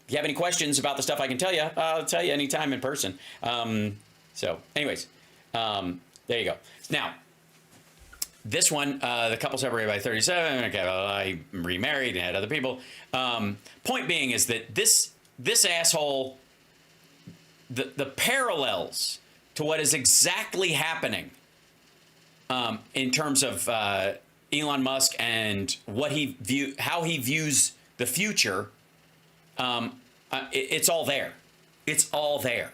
If you have any questions about the stuff I can tell you, I'll tell you anytime in person. So anyways, there you go. Now, this one, the couple separated by 37. Okay, well, I remarried and had other people. Point being is that this asshole, the parallels to what is exactly happening in terms of Elon Musk and how he views the future. It's all there. It's all there.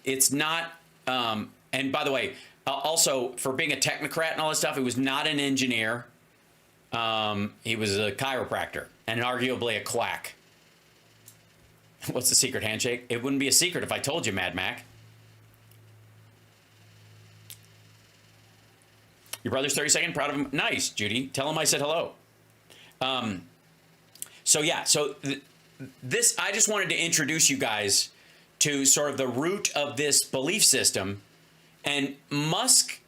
It's not. And by the way, also for being a technocrat and all this stuff, he was not an engineer. He was a chiropractor and arguably a quack. What's the secret handshake? It wouldn't be a secret if I told you, Mad Mac. Your brother's 32nd, proud of him. Nice, Judy. Tell him I said hello. This, I just wanted to introduce you guys to sort of the root of this belief system. And Musk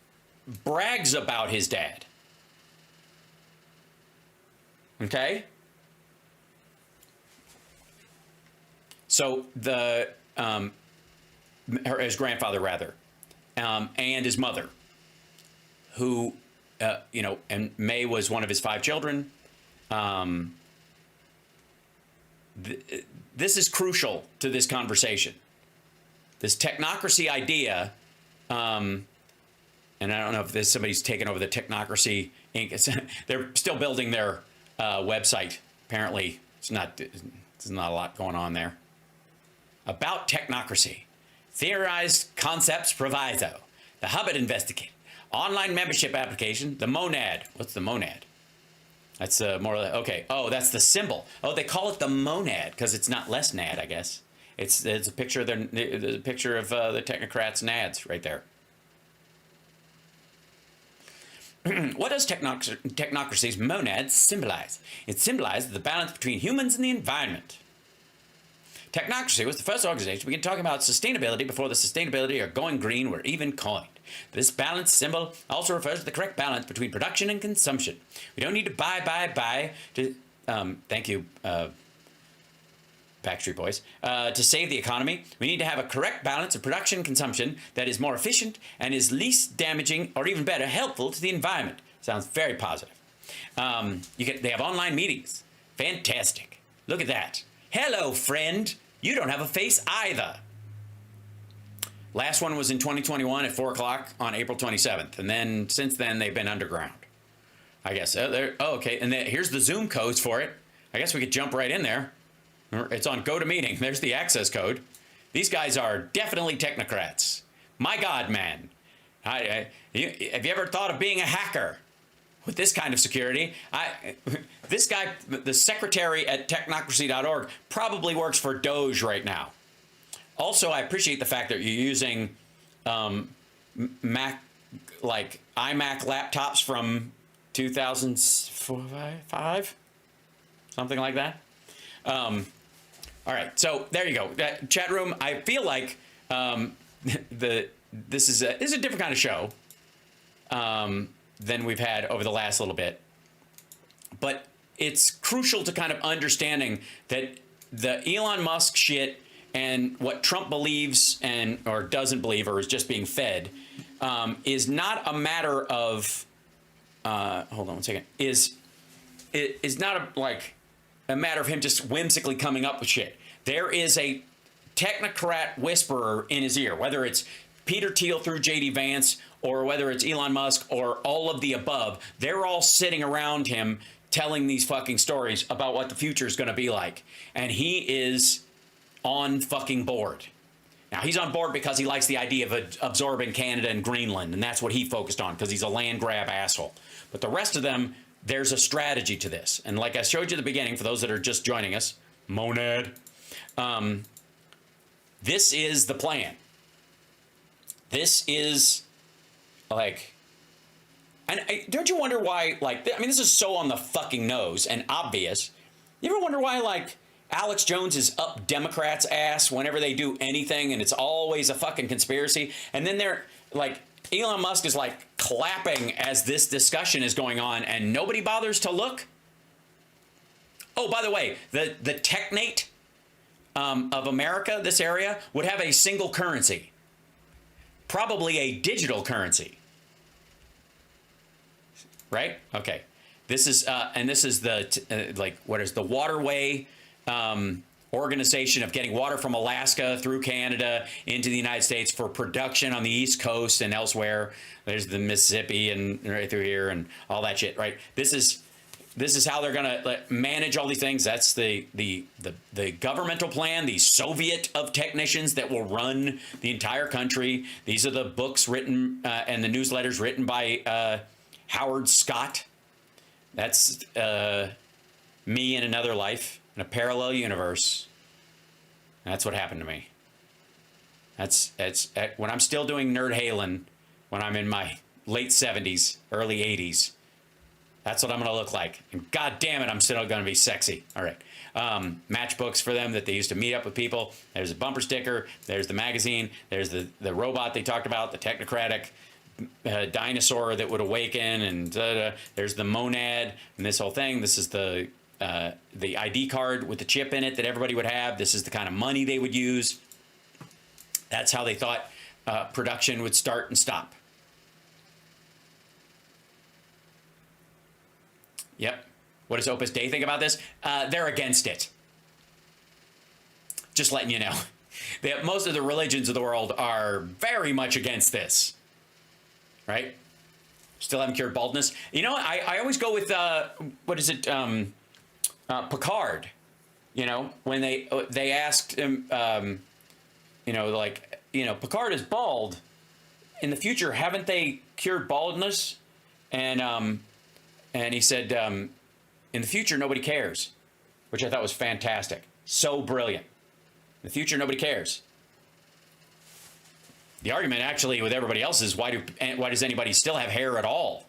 brags about his dad. Okay? So his grandfather rather, and his mother, who, and May was one of his 5 children. This is crucial to this conversation. This technocracy idea, and I don't know if somebody's taken over the Technocracy Inc. They're still building their website. Apparently, there's not a lot going on there. About technocracy. Theorized concepts proviso. The Hubbard investigate. Online membership application. The monad. What's the monad? That's more like, okay. Oh, that's the symbol. Oh, they call it the monad because it's not less nad, I guess. It's a picture of the picture of the technocrats' nads right there. What does technocracy's monad symbolize? It symbolizes the balance between humans and the environment. Technocracy was the first organization to begin talking about sustainability before the sustainability or going green were even coined. This balance symbol also refers to the correct balance between production and consumption. We don't need to buy to, thank you, Backstreet Boys, to save the economy. We need to have a correct balance of production and consumption that is more efficient and is least damaging or even better, helpful to the environment. Sounds very positive. They have online meetings. Fantastic. Look at that. Hello, friend. You don't have a face either. Last one was in 2021 at 4 o'clock on April 27th. And then since then, they've been underground, I guess. Okay. And then here's the Zoom codes for it. I guess we could jump right in there. It's on GoToMeeting. There's the access code. These guys are definitely technocrats. My God, man. Have you ever thought of being a hacker? With this kind of security, this guy, the secretary at technocracy.org, probably works for Doge right now. Also, I appreciate the fact that you're using Mac, like iMac laptops from 2005, something like that. All right, so there you go. Chat room. I feel like this is a different kind of show. Than we've had over the last little bit. But it's crucial to kind of understanding that the Elon Musk shit and what Trump believes or doesn't believe or is just being fed is not a matter of hold on one second. Is not a matter of him just whimsically coming up with shit. There is a technocrat whisperer in his ear, whether it's Peter Thiel through J.D. Vance or whether it's Elon Musk or all of the above. They're all sitting around him telling these fucking stories about what the future is going to be like. And he is on fucking board. Now, he's on board because he likes the idea of absorbing Canada and Greenland, and that's what he focused on because he's a land grab asshole. But the rest of them, there's a strategy to this. And like I showed you at the beginning, for those that are just joining us, monad, this is the plan. This is like, and don't you wonder why, like, I mean, this is so on the fucking nose and obvious. You ever wonder why, like, Alex Jones is up Democrats' ass whenever they do anything, and it's always a fucking conspiracy? And then they're like, Elon Musk is like clapping as this discussion is going on, and nobody bothers to look. Oh, by the way, the Technate of America, this area, would have a single currency, probably a digital currency. Right? Okay. This is and this is the like, what is the waterway organization of getting water from Alaska through Canada into the United States for production on the East Coast and elsewhere. There's the Mississippi and right through here and all that shit. Right? This is how they're gonna manage all these things. That's the governmental plan, the Soviet of technicians that will run the entire country. These are the books written and the newsletters written by Howard Scott. That's me in another life, in a parallel universe. That's what happened to me. That's when I'm still doing Nerd Halen, when I'm in my late 70s, early 80s. That's what I'm going to look like. And God damn it, I'm still going to be sexy. All right. Matchbooks for them that they used to meet up with people. There's a bumper sticker. There's the magazine. There's the robot they talked about, the technocratic dinosaur that would awaken, and there's the monad and this whole thing. This is the ID card with the chip in it that everybody would have. This is the kind of money they would use. That's how they thought production would start and stop. Yep. What does Opus Dei think about this? They're against it. Just letting you know. Most of the religions of the world are very much against this. Right? Still haven't cured baldness. You know what? I always go with, what is it? Picard. You know, when they asked him, you know, like, you know, Picard is bald. In the future, haven't they cured baldness? And he said, in the future, nobody cares, which I thought was fantastic. So brilliant. In the future, nobody cares. The argument actually with everybody else is why does anybody still have hair at all?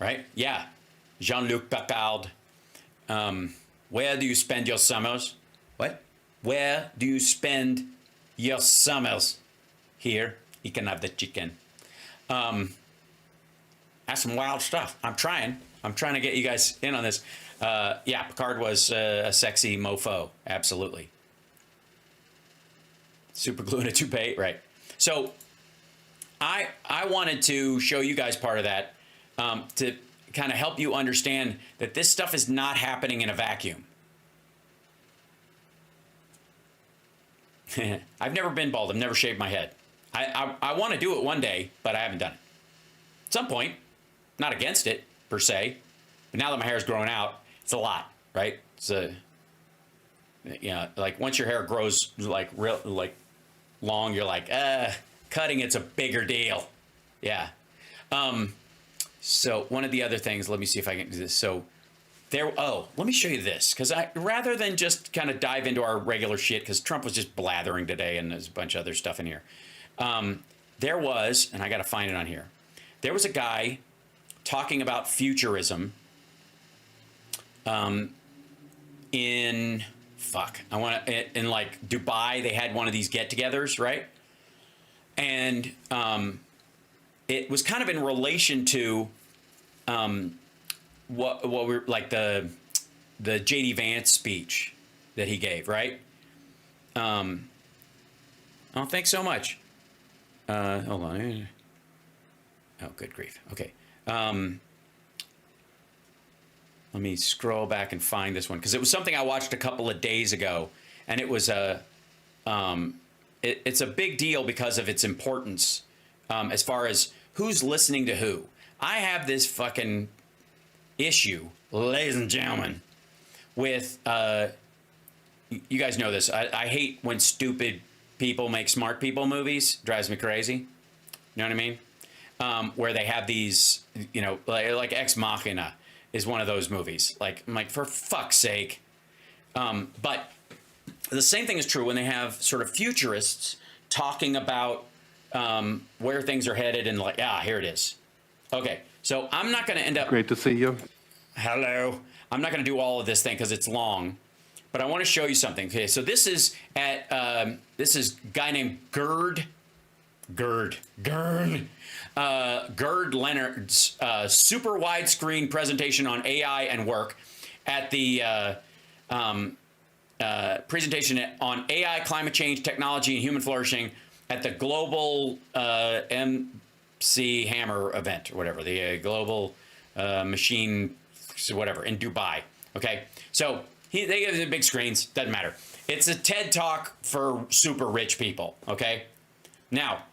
Right? Yeah. Jean-Luc Picard. Where do you spend your summers? What? Where do you spend your summers? Here. You can have the chicken. That's some wild stuff. I'm trying to get you guys in on this. Yeah, Picard was a sexy mofo. Absolutely. Super glue and a toupee, right? So I wanted to show you guys part of that to kind of help you understand that this stuff is not happening in a vacuum. I've never been bald. I've never shaved my head. I want to do it one day, but I haven't done it. At some point, not against it per se, but now that my hair is growing out, it's a lot, right? It's a, you know, like once your hair grows like real, like long, you're like, cutting it's a bigger deal. Yeah. So one of the other things, let me see if I can do this. So there, let me show you this, because rather than just kind of dive into our regular shit, because Trump was just blathering today and there's a bunch of other stuff in here. There was, and I got to find it on here. There was a guy talking about futurism in like Dubai. They had one of these get-togethers, right? And it was kind of in relation to what we're like the J.D. Vance speech that he gave, right? Oh, thanks so much. Hold on. Oh, good grief. Okay. Let me scroll back and find this one, because it was something I watched a couple of days ago, and it was it's a big deal because of its importance as far as who's listening to who. I have this fucking issue, ladies and gentlemen, with you guys know this. I hate when stupid people make smart people movies. Drives me crazy. You know what I mean? Where they have these, you know, like Ex Machina is one of those movies. Like, I'm like, for fuck's sake. But the same thing is true when they have sort of futurists talking about where things are headed and like, here it is. Okay, so I'm not going to end up... Great to see you. Hello. I'm not going to do all of this thing because it's long, but I want to show you something. Okay, so this is at this is a guy named Gerd Leonard's super widescreen presentation on AI and work at the presentation on AI, climate change, technology, and human flourishing at the Global MC Hammer event, or whatever, the Global Machine, whatever, in Dubai. Okay, so they have the big screens, doesn't matter. It's a TED Talk for super rich people, okay? Now,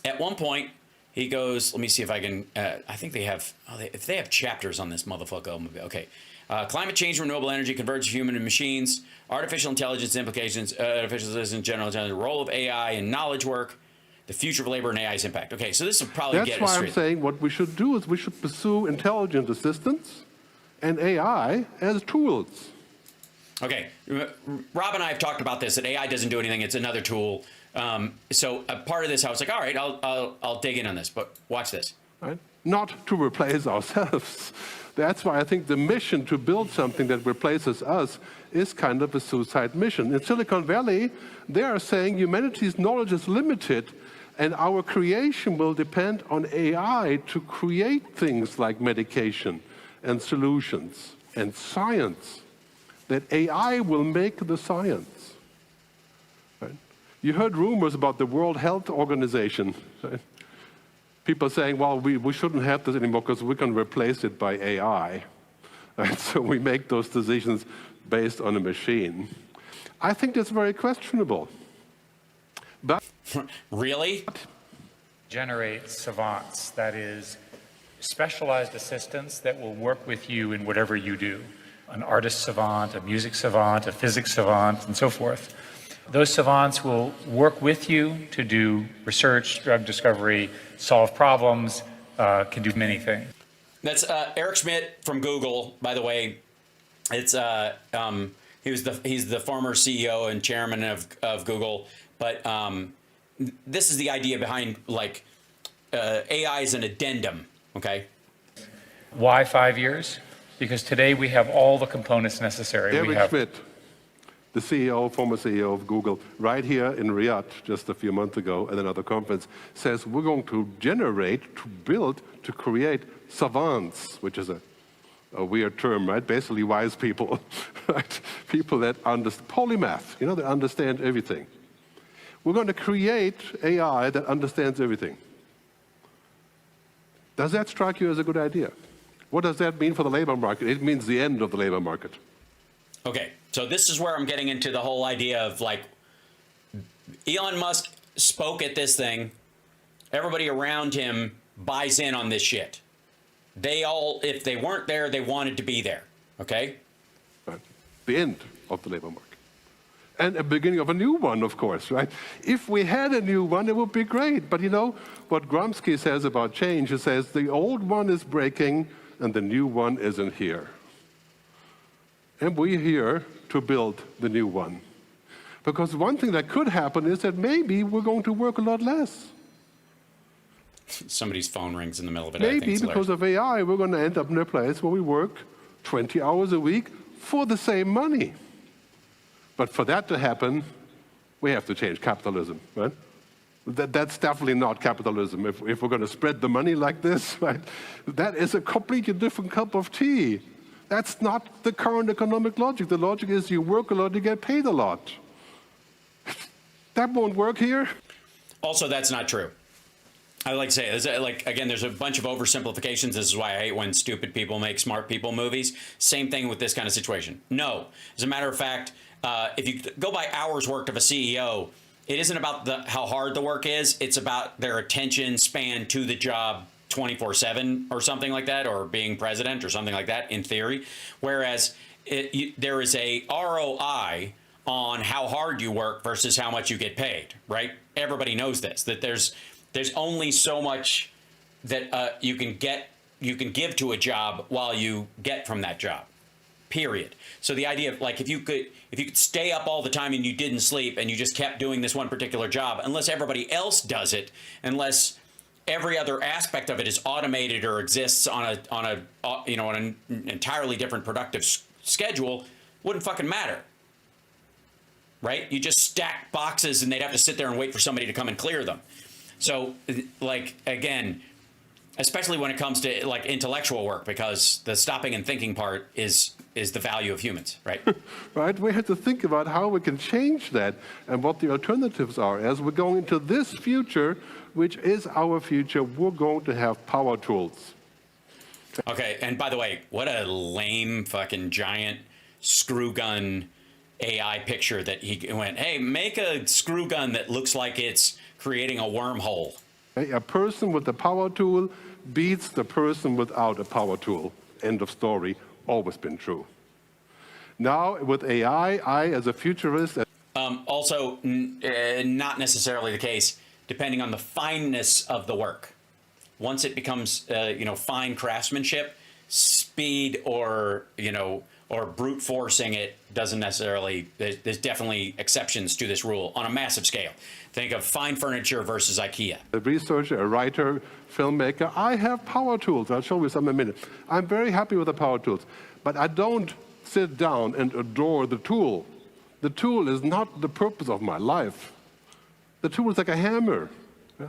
at one point, he goes, let me see if I can, I think they have, if they have chapters on this motherfucker, okay. Climate change, renewable energy, convergence of human and machines, artificial intelligence implications, artificial intelligence, general intelligence, the role of AI in knowledge work, the future of labor and AI's impact. Okay, so this will probably get us That's why straight. I'm saying what we should do is we should pursue intelligent assistance and AI as tools. Okay, Rob and I have talked about this, that AI doesn't do anything, it's another tool. So a part of this, I was like, all right, I'll dig in on this, but watch this. Right? Not to replace ourselves. That's why I think the mission to build something that replaces us is kind of a suicide mission. In Silicon Valley, they are saying humanity's knowledge is limited and our creation will depend on AI to create things like medication and solutions and science. That AI will make the science. Right? You heard rumors about the World Health Organization. Right? People saying, well, we shouldn't have this anymore because we can replace it by AI. Right? So we make those decisions based on a machine. I think that's very questionable. But really? Generate savants, that is, specialized assistants that will work with you in whatever you do. An artist savant, a music savant, a physics savant, and so forth. Those savants will work with you to do research, drug discovery, solve problems, can do many things. That's Eric Schmidt from Google, by the way. It's he's the former CEO and chairman of Google, but this is the idea behind like AI is an addendum. Okay. Why 5 years? Because today we have all the components necessary. Eric Schmidt, the CEO, former CEO of Google, right here in Riyadh just a few months ago at another conference, says we're going to generate, to build, to create savants, which is a weird term, right? Basically wise people, right? People that understand, polymath, that understand everything. We're going to create AI that understands everything. Does that strike you as a good idea? What does that mean for the labor market? It means the end of the labor market. Okay, so this is where I'm getting into the whole idea of like, Elon Musk spoke at this thing. Everybody around him buys in on this shit. They all, if they weren't there, they wanted to be there. Okay? Right. The end of the labor market. And a beginning of a new one, of course, right? If we had a new one, it would be great. But you know what Gromsky says about change? He says the old one is breaking and the new one isn't here. And we're here to build the new one. Because one thing that could happen is that maybe we're going to work a lot less. Somebody's phone rings in the middle of it. Maybe because of AI, we're going to end up in a place where we work 20 hours a week for the same money. But for that to happen, we have to change capitalism, right? That's definitely not capitalism. If we're going to spread the money like this, right? That is a completely different cup of tea. That's not the current economic logic. The logic is you work a lot, you get paid a lot. That won't work here. Also, that's not true. I like to say, like, again, there's a bunch of oversimplifications. This is why I hate when stupid people make smart people movies. Same thing with this kind of situation. No. As a matter of fact, if you go by hours worked of a CEO, it isn't about how hard the work is. It's about their attention span to the job 24/7 or something like that, or being president or something like that in theory. Whereas there is a ROI on how hard you work versus how much you get paid, right? Everybody knows this, that there's only so much that you can give to a job while you get from that job, period. So the idea of like, if you could stay up all the time and you didn't sleep and you just kept doing this one particular job, unless everybody else does it, unless every other aspect of it is automated or exists on an entirely different productive schedule, wouldn't fucking matter. Right? You just stack boxes and they'd have to sit there and wait for somebody to come and clear them. So, like, again, especially when it comes to like intellectual work, because the stopping and thinking part is the value of humans, right? Right? We have to think about how we can change that and what the alternatives are. As we're going into this future, which is our future, we're going to have power tools. Okay, and by the way, what a lame fucking giant screw gun AI picture that he went, hey, make a screw gun that looks like it's creating a wormhole. A person with a power tool beats the person without a power tool. End of story. Always been true. Now with AI, I as a futurist... Also, not necessarily the case, depending on the fineness of the work. Once it becomes, fine craftsmanship, speed or brute forcing it doesn't necessarily, there's definitely exceptions to this rule on a massive scale. Think of fine furniture versus IKEA. A researcher, a writer, filmmaker, I have power tools. I'll show you some in a minute. I'm very happy with the power tools, but I don't sit down and adore the tool. The tool is not the purpose of my life. The tool is like a hammer. Yeah?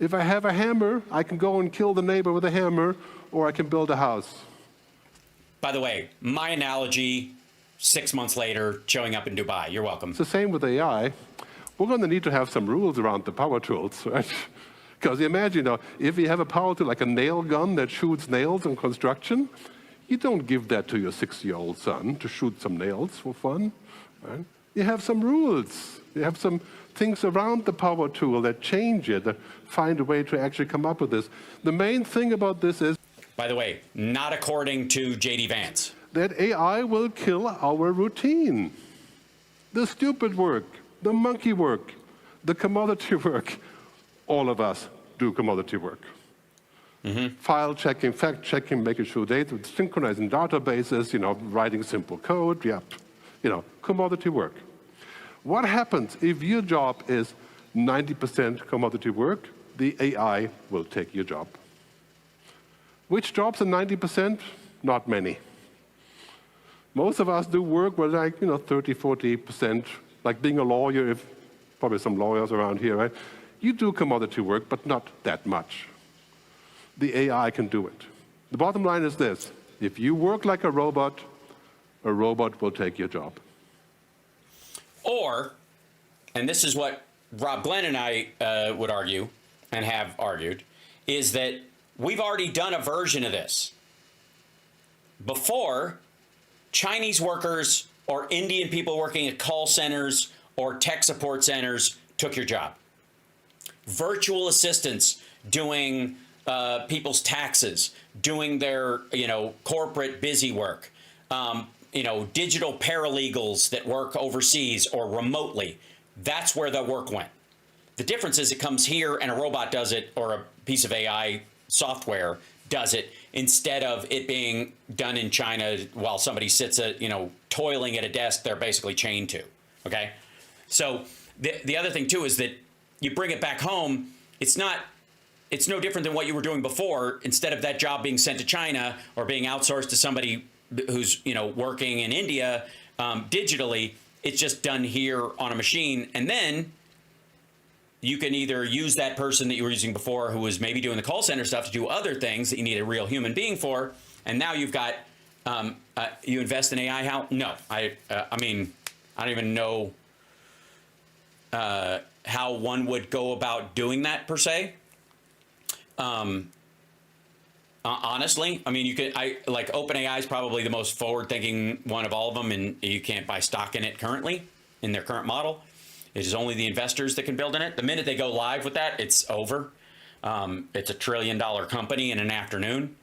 If I have a hammer, I can go and kill the neighbor with a hammer, or I can build a house. By the way, my analogy, 6 months later, showing up in Dubai. You're welcome. It's the same with AI. We're going to need to have some rules around the power tools, right? Because imagine, if you have a power tool like a nail gun that shoots nails in construction, you don't give that to your 6-year-old son to shoot some nails for fun, right? You have some rules. You have some things around the power tool that change it, that find a way to actually come up with this. The main thing about this is... By the way, not according to J.D. Vance. That AI will kill our routine. The stupid work, the monkey work, the commodity work. All of us do commodity work. Mm-hmm. File checking, fact checking, making sure data, synchronizing databases, writing simple code, commodity work. What happens if your job is 90% commodity work? The AI will take your job. Which jobs are 90%? Not many. Most of us do work where 30, 40%, like being a lawyer, if probably some lawyers around here, right? You do commodity work, but not that much. The AI can do it. The bottom line is this: if you work like a robot will take your job. Or, and this is what Rob Glenn and I would argue, and have argued, is that we've already done a version of this. Before, Chinese workers or Indian people working at call centers or tech support centers took your job. Virtual assistants doing people's taxes, doing their, corporate busy work, digital paralegals that work overseas or remotely. That's where the work went. The difference is it comes here and a robot does it, or a piece of AI software does it, instead of it being done in China while somebody sits toiling at a desk they're basically chained to. Okay? So the other thing too is that you bring it back home, it's no different than what you were doing before. Instead of that job being sent to China or being outsourced to somebody who's working in India digitally, it's just done here on a machine. And then you can either use that person that you were using before who was maybe doing the call center stuff to do other things that you need a real human being for. And now you've got, you invest in AI, how? No, I mean, I don't even know how one would go about doing that per se. Honestly, I mean, OpenAI is probably the most forward-thinking one of all of them, and you can't buy stock in it currently, in their current model. It is only the investors that can build in it. The minute they go live with that, it's over. It's $1 trillion company in an afternoon.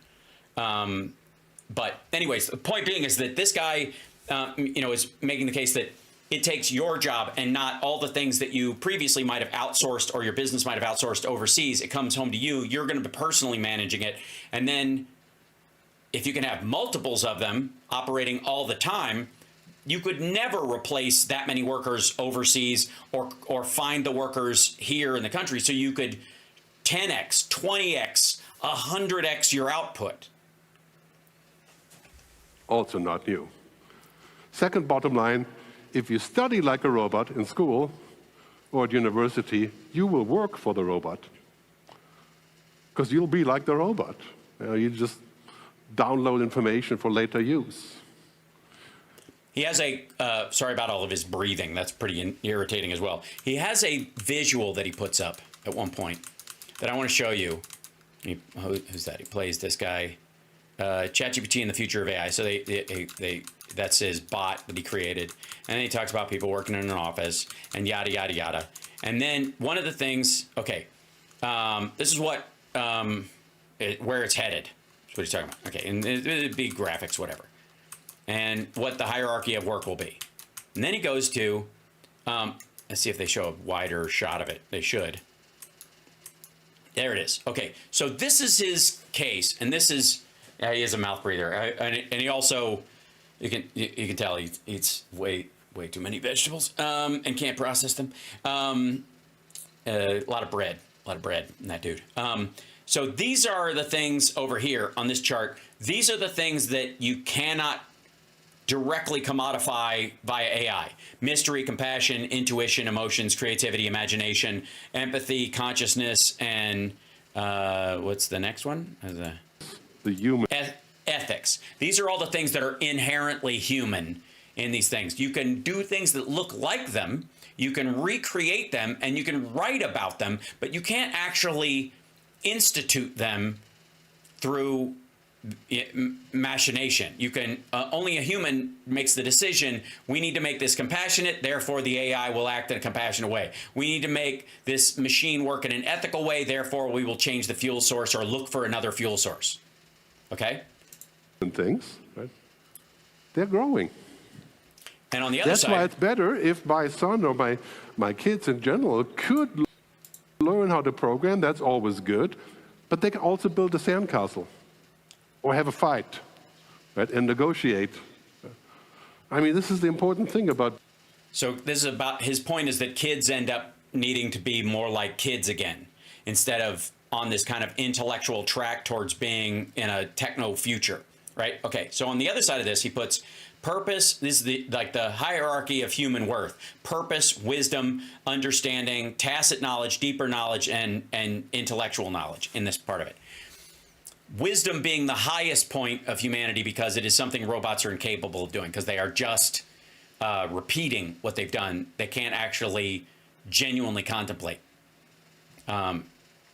But anyways, the point being is that this guy, is making the case that it takes your job and not all the things that you previously might have outsourced or your business might have outsourced overseas. It comes home to you. You're going to be personally managing it. And then if you can have multiples of them operating all the time, you could never replace that many workers overseas or find the workers here in the country. So you could 10x, 20x, 100x your output. Also not new. Second bottom line, if you study like a robot in school or at university, you will work for the robot. Because you'll be like the robot. You just download information for later use. He has a, sorry about all of his breathing, that's pretty irritating as well. He has a visual that he puts up at one point that I want to show you. Who's that? He plays this guy, ChatGPT and the future of AI. So that's his bot that he created. And then he talks about people working in an office and yada, yada, yada. And then one of the things, okay, this is what, where it's headed. That's what he's talking about. Okay, and it'd be graphics, whatever. And what the hierarchy of work will be. And then he goes to, let's see if they show a wider shot of it. They should. There it is. Okay, so this is his case, and this is, he is a mouth breather, and he also, you can tell he eats way too many vegetables and can't process them. A lot of bread in that dude. So these are the things over here on this chart. These are the things that you cannot directly commodify via AI. Mystery, compassion, intuition, emotions, creativity, imagination, empathy, consciousness, and what's the next one? The human. Ethics. These are all the things that are inherently human in these things. You can do things that look like them, you can recreate them, and you can write about them, but you can't actually institute them through machination. You can only a human makes the decision. We need to make this compassionate, therefore the AI will act in a compassionate way. We need to make this machine work in an ethical way, therefore we will change the fuel source or look for another fuel source. Okay? And things, right? They're growing. And on the other side, that's why it's better if my son or my kids in general could learn how to program. That's always good, but they can also build a sandcastle. Or have a fight, right, and negotiate. I mean, this is the important thing about. So this is about, his point is that kids end up needing to be more like kids again, instead of on this kind of intellectual track towards being in a techno future, right? Okay, so on the other side of this, he puts purpose. This is the hierarchy of human worth: purpose, wisdom, understanding, tacit knowledge, deeper knowledge, and intellectual knowledge in this part of it. Wisdom being the highest point of humanity because it is something robots are incapable of doing, because they are just repeating what they've done. They can't actually genuinely contemplate. I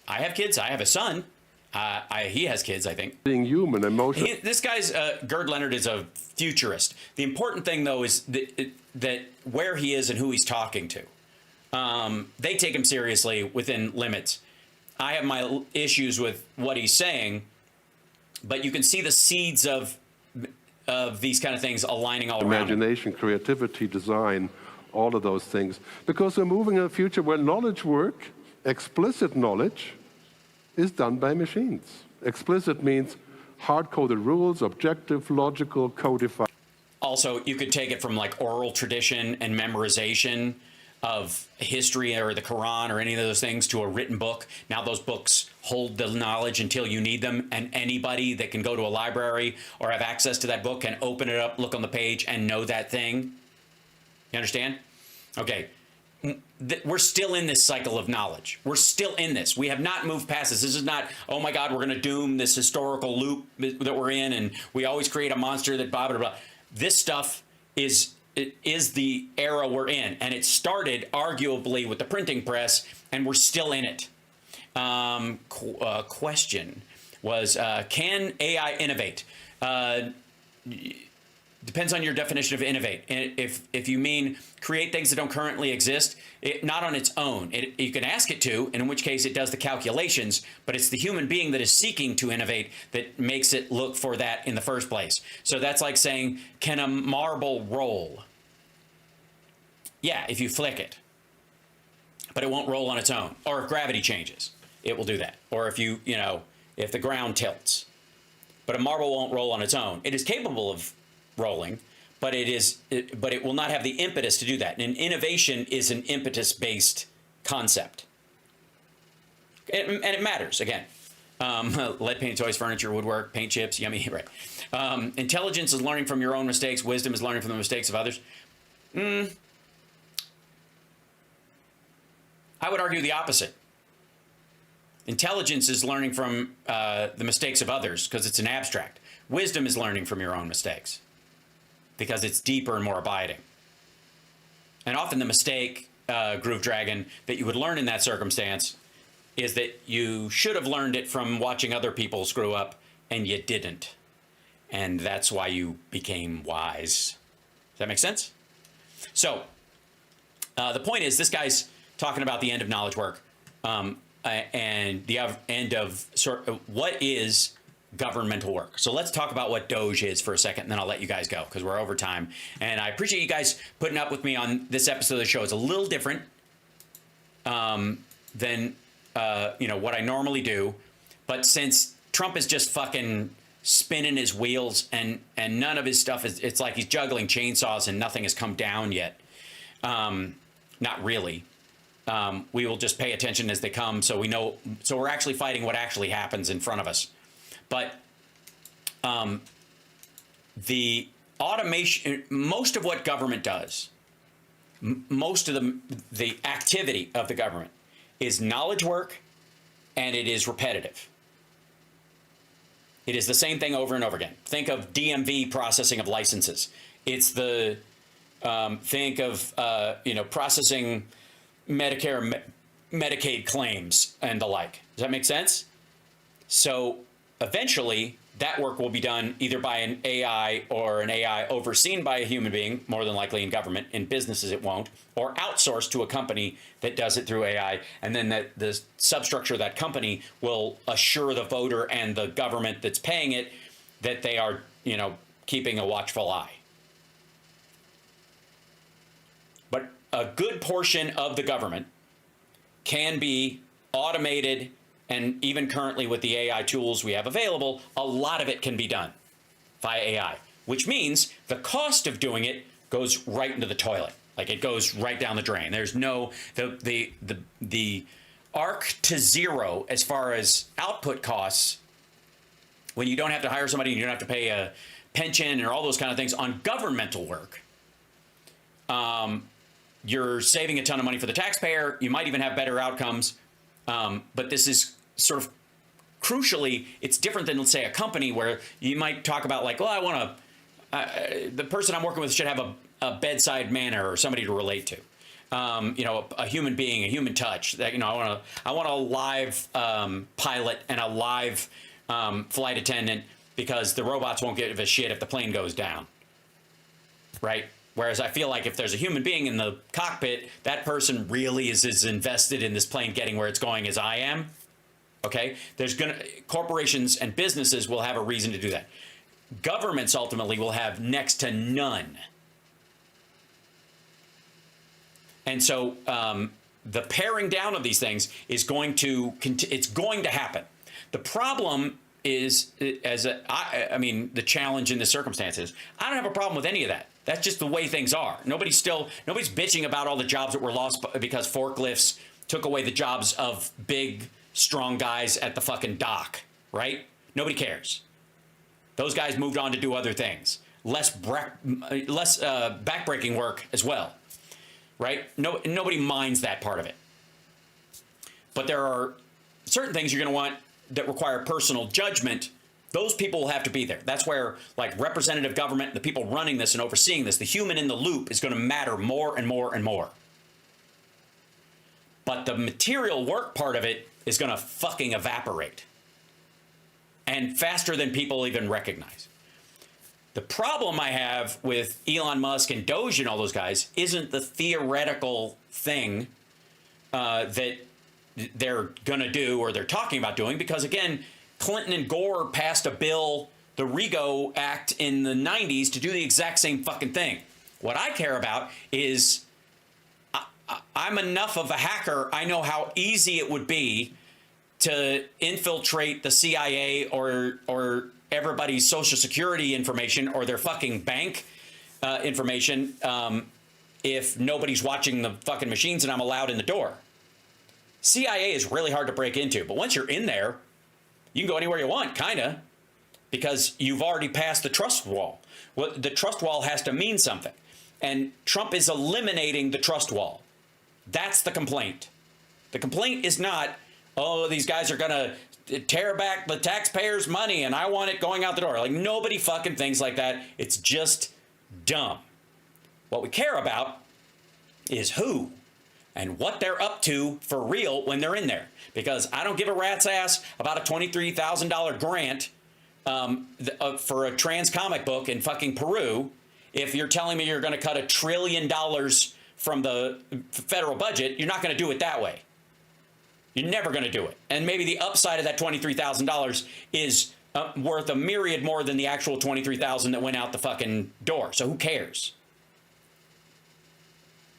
have kids. I have a son. He has kids, I think. Being human, emotional. This guy's, Gerd Leonard is a futurist. The important thing, though, is that where he is and who he's talking to. They take him seriously within limits. I have my issues with what he's saying, but you can see the seeds of these kind of things aligning all around. Imagination, creativity, design, all of those things. Because we're moving in a future where knowledge work, explicit knowledge, is done by machines. Explicit means hard-coded rules, objective, logical, codified. Also, you could take it from like oral tradition and memorization of history or the Quran or any of those things to a written book. Now those books hold the knowledge until you need them, and anybody that can go to a library or have access to that book can open it up, look on the page, and know that thing. You understand? Okay. We're still in this cycle of knowledge. We're still in this. We have not moved past this. This is not, oh my God, we're going to doom this historical loop that we're in, and we always create a monster that blah, blah, blah. This stuff is the era we're in, and it started arguably with the printing press, and we're still in it. Question was, can AI innovate? Depends on your definition of innovate. And if you mean create things that don't currently exist, not on its own. You can ask it to, and in which case it does the calculations, but it's the human being that is seeking to innovate that makes it look for that in the first place. So that's like saying, can a marble roll? Yeah, if you flick it. But it won't roll on its own. Or if gravity changes, it will do that. Or if if the ground tilts. But a marble won't roll on its own. It is capable of rolling, but it will not have the impetus to do that. And innovation is an impetus-based concept. And it matters, again. Lead paint, toys, furniture, woodwork, paint chips, yummy, right. Intelligence is learning from your own mistakes. Wisdom is learning from the mistakes of others. I would argue the opposite. Intelligence is learning from the mistakes of others because it's an abstract. Wisdom is learning from your own mistakes because it's deeper and more abiding. And often the mistake, Groove Dragon, that you would learn in that circumstance is that you should have learned it from watching other people screw up and you didn't. And that's why you became wise. Does that make sense? So the point is, this guy's talking about the end of knowledge work and the end of what is governmental work. So let's talk about what Doge is for a second, and then I'll let you guys go because we're over time. And I appreciate you guys putting up with me on this episode of the show. It's a little different than what I normally do. But since Trump is just fucking spinning his wheels and none of his stuff it's like he's juggling chainsaws and nothing has come down yet. Not really. We will just pay attention as they come so we know. So we're actually fighting what actually happens in front of us. But the automation, most of what government does, most of the activity of the government is knowledge work, and it is repetitive. It is the same thing over and over again. Think of DMV processing of licenses. It's the think of processing Medicare, Medicaid claims and the like. Does that make sense? So eventually, that work will be done either by an AI or an AI overseen by a human being, more than likely in government. In businesses, it won't, or outsourced to a company that does it through AI. And then the substructure of that company will assure the voter and the government that's paying it that they are, keeping a watchful eye. But a good portion of the government can be automated. And even currently with the AI tools we have available, a lot of it can be done via AI, which means the cost of doing it goes right into the toilet. Like it goes right down the drain. There's no, the arc to zero as far as output costs when you don't have to hire somebody and you don't have to pay a pension and all those kind of things on governmental work. You're saving a ton of money for the taxpayer. You might even have better outcomes. But this is sort of crucially, it's different than, let's say, a company where you might talk about like, well, I want to, the person I'm working with should have a bedside manner or somebody to relate to. A human being, a human touch. That I want a live pilot and a live flight attendant because the robots won't give a shit if the plane goes down, right? Whereas I feel like if there's a human being in the cockpit, that person really is as invested in this plane getting where it's going as I am. Okay, corporations and businesses will have a reason to do that. Governments ultimately will have next to none. And so the paring down of these things is going to happen. The problem is, the challenge in this circumstance is, I don't have a problem with any of that. That's just the way things are. Nobody's bitching about all the jobs that were lost because forklifts took away the jobs of big, strong guys at the fucking dock, right? Nobody cares. Those guys moved on to do other things. Less backbreaking work as well, right? Nobody minds that part of it. But there are certain things you're going to want that require personal judgment. Those people will have to be there. That's where, like, representative government, the people running this and overseeing this, the human in the loop is going to matter more and more and more. But the material work part of it is going to fucking evaporate. And faster than people even recognize. The problem I have with Elon Musk and Doge and all those guys isn't the theoretical thing that they're going to do or they're talking about doing, because, again, Clinton and Gore passed a bill, the RIGO Act, in the 90s to do the exact same fucking thing. What I care about is I'm enough of a hacker, I know how easy it would be to infiltrate the CIA or everybody's social security information or their fucking bank information if nobody's watching the fucking machines and I'm allowed in the door. CIA is really hard to break into, but once you're in there, you can go anywhere you want, kind of, because you've already passed the trust wall. Well, the trust wall has to mean something, and Trump is eliminating the trust wall. That's the complaint. The complaint is not, oh, these guys are going to tear back the taxpayers' money and I want it going out the door. Like, nobody fucking thinks like that. It's just dumb. What we care about is who and what they're up to for real when they're in there. Because I don't give a rat's ass about a $23,000 grant for a trans comic book in fucking Peru if you're telling me you're going to cut $1 trillion from the federal budget. You're not going to do it that way. You're never going to do it. And maybe the upside of that $23,000 is worth a myriad more than the actual $23,000 that went out the fucking door. So who cares?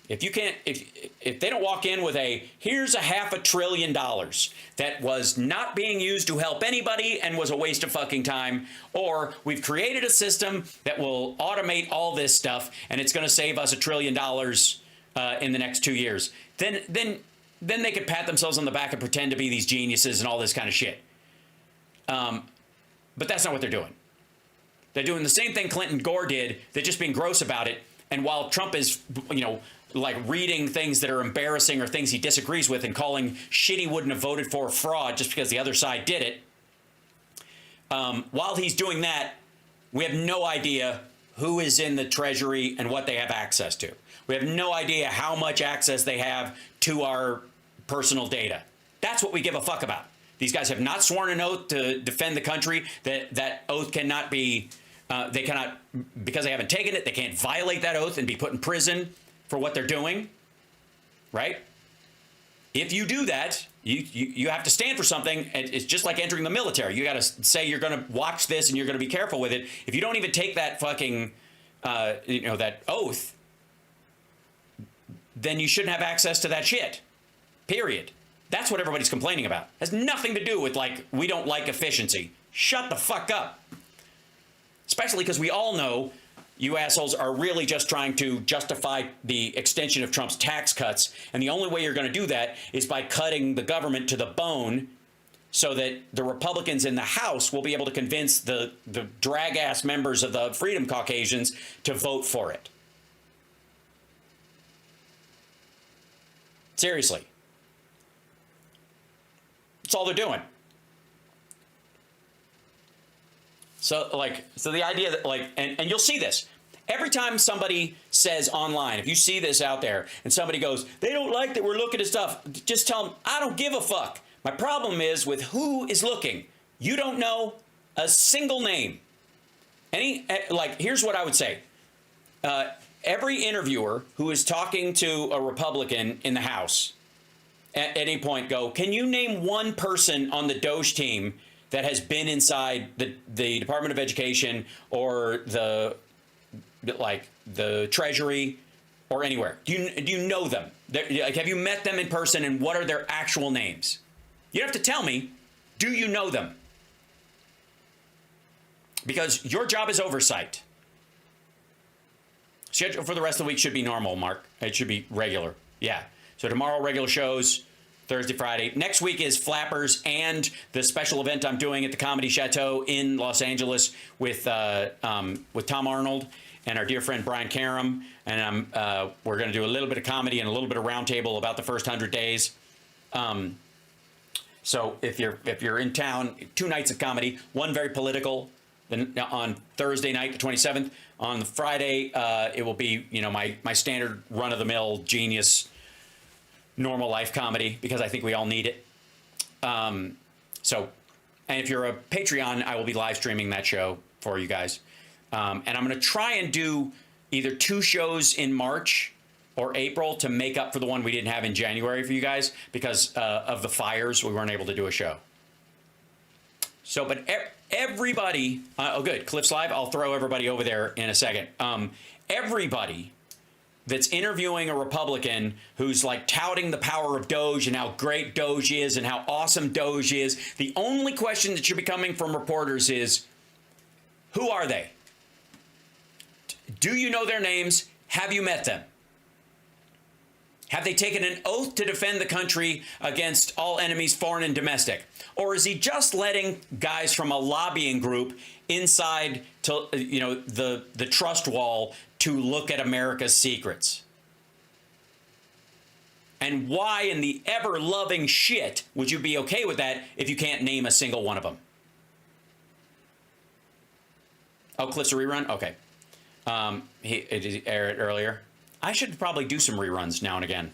If you can't, if they don't walk in with here's a $500 billion that was not being used to help anybody and was a waste of fucking time, or we've created a system that will automate all this stuff and it's going to save us $1 trillion in the next 2 years, then they could pat themselves on the back and pretend to be these geniuses and all this kind of shit. But that's not what they're doing. They're doing the same thing Clinton Gore did. They're just being gross about it. And while Trump is, like reading things that are embarrassing or things he disagrees with and calling shit he wouldn't have voted for fraud just because the other side did it, while he's doing that, we have no idea who is in the Treasury and what they have access to. We have no idea how much access they have to our personal data. That's what we give a fuck about. These guys have not sworn an oath to defend the country. That oath cannot be, they cannot, because they haven't taken it, they can't violate that oath and be put in prison for what they're doing, right? If you do that, you have to stand for something. It's just like entering the military. You got to say you're going to watch this and you're going to be careful with it. If you don't even take that fucking, that oath, then you shouldn't have access to that shit, period. That's what everybody's complaining about. It has nothing to do with, like, we don't like efficiency. Shut the fuck up. Especially because we all know you assholes are really just trying to justify the extension of Trump's tax cuts. And the only way you're going to do that is by cutting the government to the bone so that the Republicans in the House will be able to convince the drag-ass members of the Freedom Caucasians to vote for it. Seriously. That's all they're doing. So the idea that, like, and you'll see this every time somebody says online, if you see this out there and somebody goes, they don't like that we're looking at stuff, just tell them, I don't give a fuck. My problem is with who is looking. You don't know a single name. Here's what I would say. Every interviewer who is talking to a Republican in the House at any point go, can you name one person on the Doge team that has been inside the Department of Education or the Treasury or anywhere? Do you know them? Have you met them in person, and what are their actual names? You don't have to tell me. Do you know them? Because your job is oversight. Schedule for the rest of the week should be normal, Mark. It should be regular. Yeah. So tomorrow, regular shows. Thursday, Friday. Next week is Flappers and the special event I'm doing at the Comedy Chateau in Los Angeles with Tom Arnold and our dear friend Brian Karam. And we're going to do a little bit of comedy and a little bit of roundtable about the first 100 days. So if you're in town, 2 nights of comedy, one very political. Then on Thursday night, the 27th. On the Friday, it will be my standard run-of-the-mill genius normal life comedy, because I think we all need it. And if you're a Patreon, I will be live streaming that show for you guys. And I'm going to try and do either 2 shows in March or April to make up for the one we didn't have in January for you guys because of the fires. We weren't able to do a show. So, but everybody, oh good, Cliff's live. I'll throw everybody over there in a second. Everybody that's interviewing a Republican who's like touting the power of Doge and how great Doge is and how awesome Doge is, the only question that should be coming from reporters is, who are they? Do you know their names? Have you met them? Have they taken an oath to defend the country against all enemies, foreign and domestic? Or is he just letting guys from a lobbying group inside to, you know, the trust wall to look at America's secrets? And why in the ever-loving shit would you be okay with that if you can't name a single one of them? Oh, Cliff's a rerun? Okay. It aired earlier. I should probably do some reruns now and again.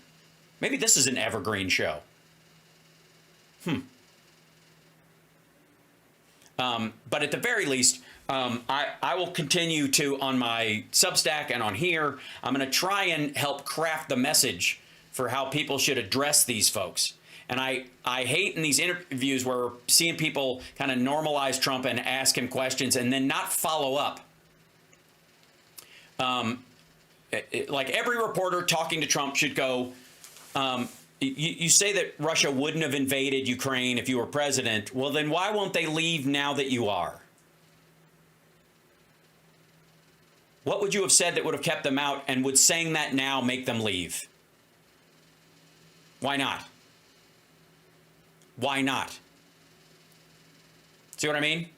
Maybe this is an evergreen show. But at the very least, I will continue to, on my Substack and on here, I'm going to try and help craft the message for how people should address these folks. And I hate in these interviews where we're seeing people kind of normalize Trump and ask him questions and then not follow up. Like every reporter talking to Trump should go, you say that Russia wouldn't have invaded Ukraine if you were president. Well, then why won't they leave now that you are? What would you have said that would have kept them out, and would saying that now make them leave? Why not? Why not? See what I mean?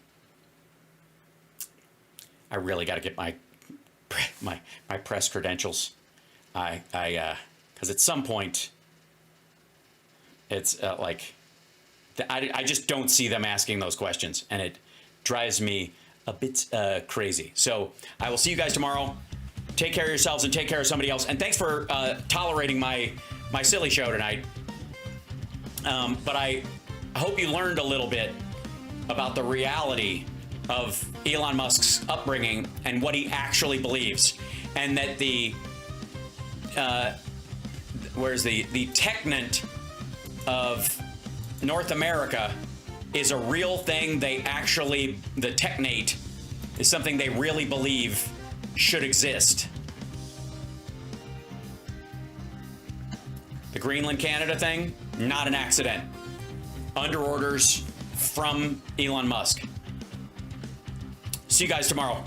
I really got to get my press credentials. Because at some point, it's like, I just don't see them asking those questions, and it drives me a bit crazy. So I will see you guys tomorrow. Take care of yourselves and take care of somebody else. And thanks for tolerating my silly show tonight. But I hope you learned a little bit about the reality of Elon Musk's upbringing and what he actually believes, and that the Technate of North America is a real thing. The Technate is something they really believe should exist. The Greenland, Canada thing, not an accident. Under orders from Elon Musk. See you guys tomorrow.